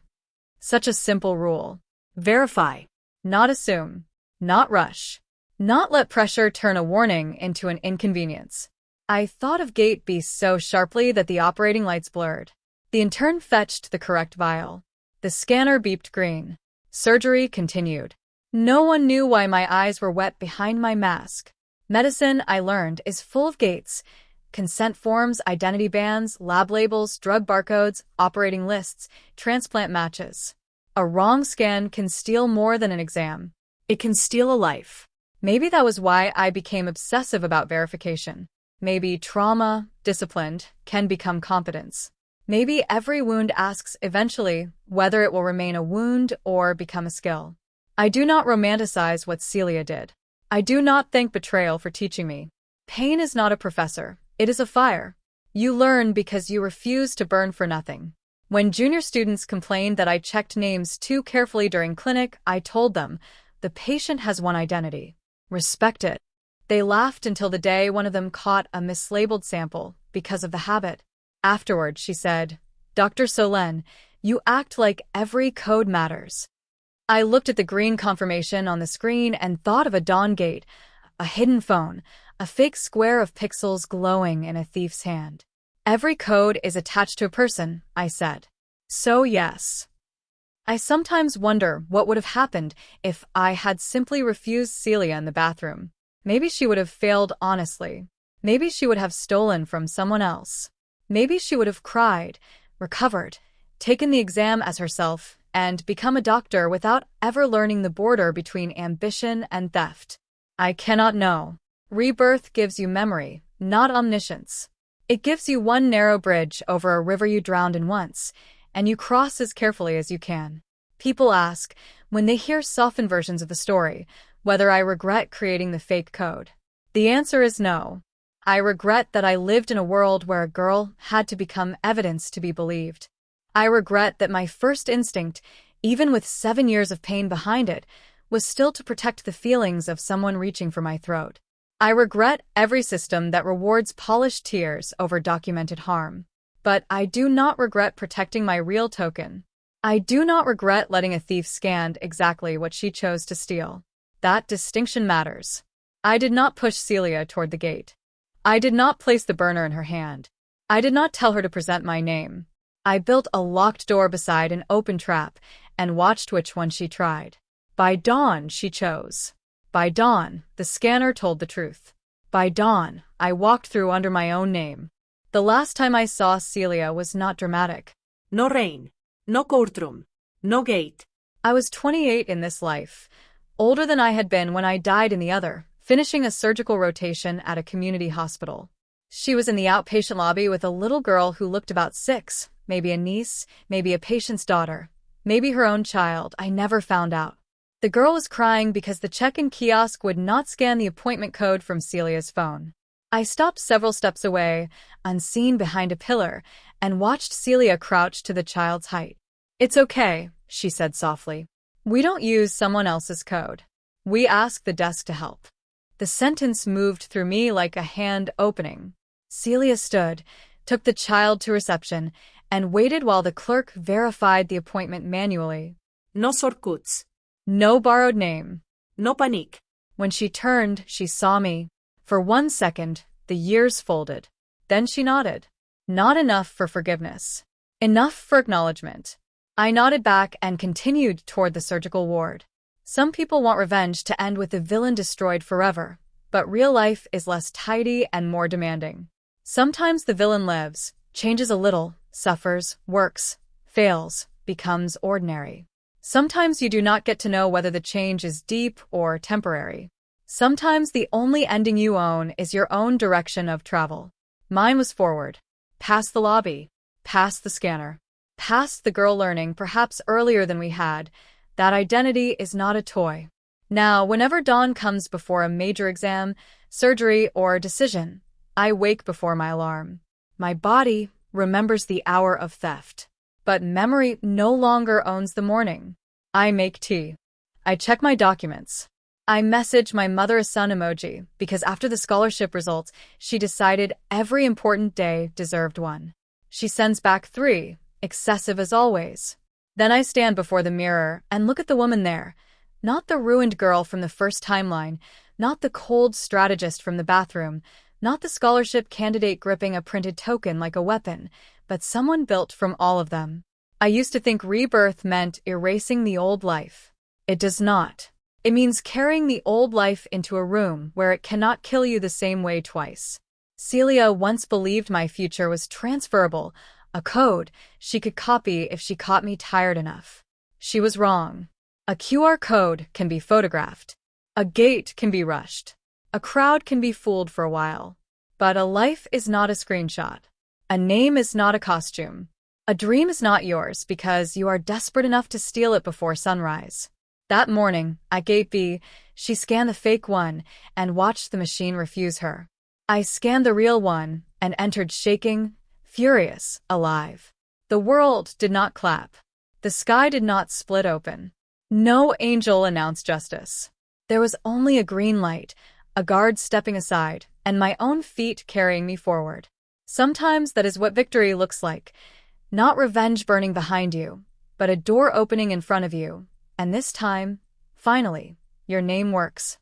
Such a simple rule. Verify. Not assume. Not rush. Not let pressure turn a warning into an inconvenience. I thought of gate B so sharply that the operating lights blurred. The intern fetched the correct vial. The scanner beeped green. Surgery continued. No one knew why my eyes were wet behind my mask. Medicine, I learned, is full of gates. Consent forms, identity bands, lab labels, drug barcodes, operating lists, transplant matches. A wrong scan can steal more than an exam. It can steal a life. Maybe that was why I became obsessive about verification. Maybe trauma, disciplined, can become competence. Maybe every wound asks eventually whether it will remain a wound or become a skill. I do not romanticize what Celia did. I do not thank betrayal for teaching me. Pain is not a professor, it is a fire. You learn because you refuse to burn for nothing. When junior students complained that I checked names too carefully during clinic, I told them, the patient has one identity. Respect it. They laughed until the day one of them caught a mislabeled sample because of the habit. Afterward, she said, "Dr. Solen, you act like every code matters." I looked at the green confirmation on the screen and thought of a dawn gate, a hidden phone, a fake square of pixels glowing in a thief's hand. Every code is attached to a person, I said. So yes. I sometimes wonder what would have happened if I had simply refused Celia in the bathroom. Maybe she would have failed honestly. Maybe she would have stolen from someone else. Maybe she would have cried, recovered, taken the exam as herself, and become a doctor without ever learning the border between ambition and theft. I cannot know. Rebirth gives you memory, not omniscience. It gives you one narrow bridge over a river you drowned in once, and you cross as carefully as you can. People ask, when they hear softened versions of the story, whether I regret creating the fake code. The answer is no. I regret that I lived in a world where a girl had to become evidence to be believed. I regret that my first instinct, even with 7 years of pain behind it, was still to protect the feelings of someone reaching for my throat. I regret every system that rewards polished tears over documented harm. But I do not regret protecting my real token. I do not regret letting a thief scan exactly what she chose to steal. That distinction matters. I did not push Celia toward the gate. I did not place the burner in her hand. I did not tell her to present my name. I built a locked door beside an open trap and watched which one she tried. By dawn, she chose. By dawn, the scanner told the truth. By dawn, I walked through under my own name. The last time I saw Celia was not dramatic. No rain, no courtroom, no gate. I was 28 in this life, older than I had been when I died in the other, finishing a surgical rotation at a community hospital. She was in the outpatient lobby with a little girl who looked about 6, maybe a niece, maybe a patient's daughter, maybe her own child. I never found out. The girl was crying because the check-in kiosk would not scan the appointment code from Celia's phone. I stopped several steps away, unseen behind a pillar, and watched Celia crouch to the child's height. "It's okay," she said softly. "We don't use someone else's code. We ask the desk to help." The sentence moved through me like a hand opening. Celia stood, took the child to reception, and waited while the clerk verified the appointment manually. No shortcuts. No borrowed name. No panic. When she turned, she saw me. For 1 second, the years folded. Then she nodded. Not enough for forgiveness. Enough for acknowledgement. I nodded back and continued toward the surgical ward. Some people want revenge to end with the villain destroyed forever, but real life is less tidy and more demanding. Sometimes the villain lives, changes a little, suffers, works, fails, becomes ordinary. Sometimes you do not get to know whether the change is deep or temporary. Sometimes the only ending you own is your own direction of travel. Mine was forward. Past the lobby. Past the scanner. Past the girl learning, perhaps earlier than we had, that identity is not a toy. Now, whenever dawn comes before a major exam, surgery, or decision, I wake before my alarm. My body remembers the hour of theft. But memory no longer owns the morning. I make tea. I check my documents. I message my mother a sun emoji because after the scholarship results, she decided every important day deserved one. She sends back 3, excessive as always. Then I stand before the mirror and look at the woman there, not the ruined girl from the first timeline, not the cold strategist from the bathroom, not the scholarship candidate gripping a printed token like a weapon, but someone built from all of them. I used to think rebirth meant erasing the old life. It does not. It means carrying the old life into a room where it cannot kill you the same way twice. Celia once believed my future was transferable, a code she could copy if she caught me tired enough. She was wrong. A QR code can be photographed. A gate can be rushed. A crowd can be fooled for a while. But a life is not a screenshot. A name is not a costume. A dream is not yours because you are desperate enough to steal it before sunrise. That morning, at Gate B, she scanned the fake one and watched the machine refuse her. I scanned the real one and entered shaking, furious, alive. The world did not clap. The sky did not split open. No angel announced justice. There was only a green light, a guard stepping aside, and my own feet carrying me forward. Sometimes that is what victory looks like. Not revenge burning behind you, but a door opening in front of you. And this time, finally, your name works.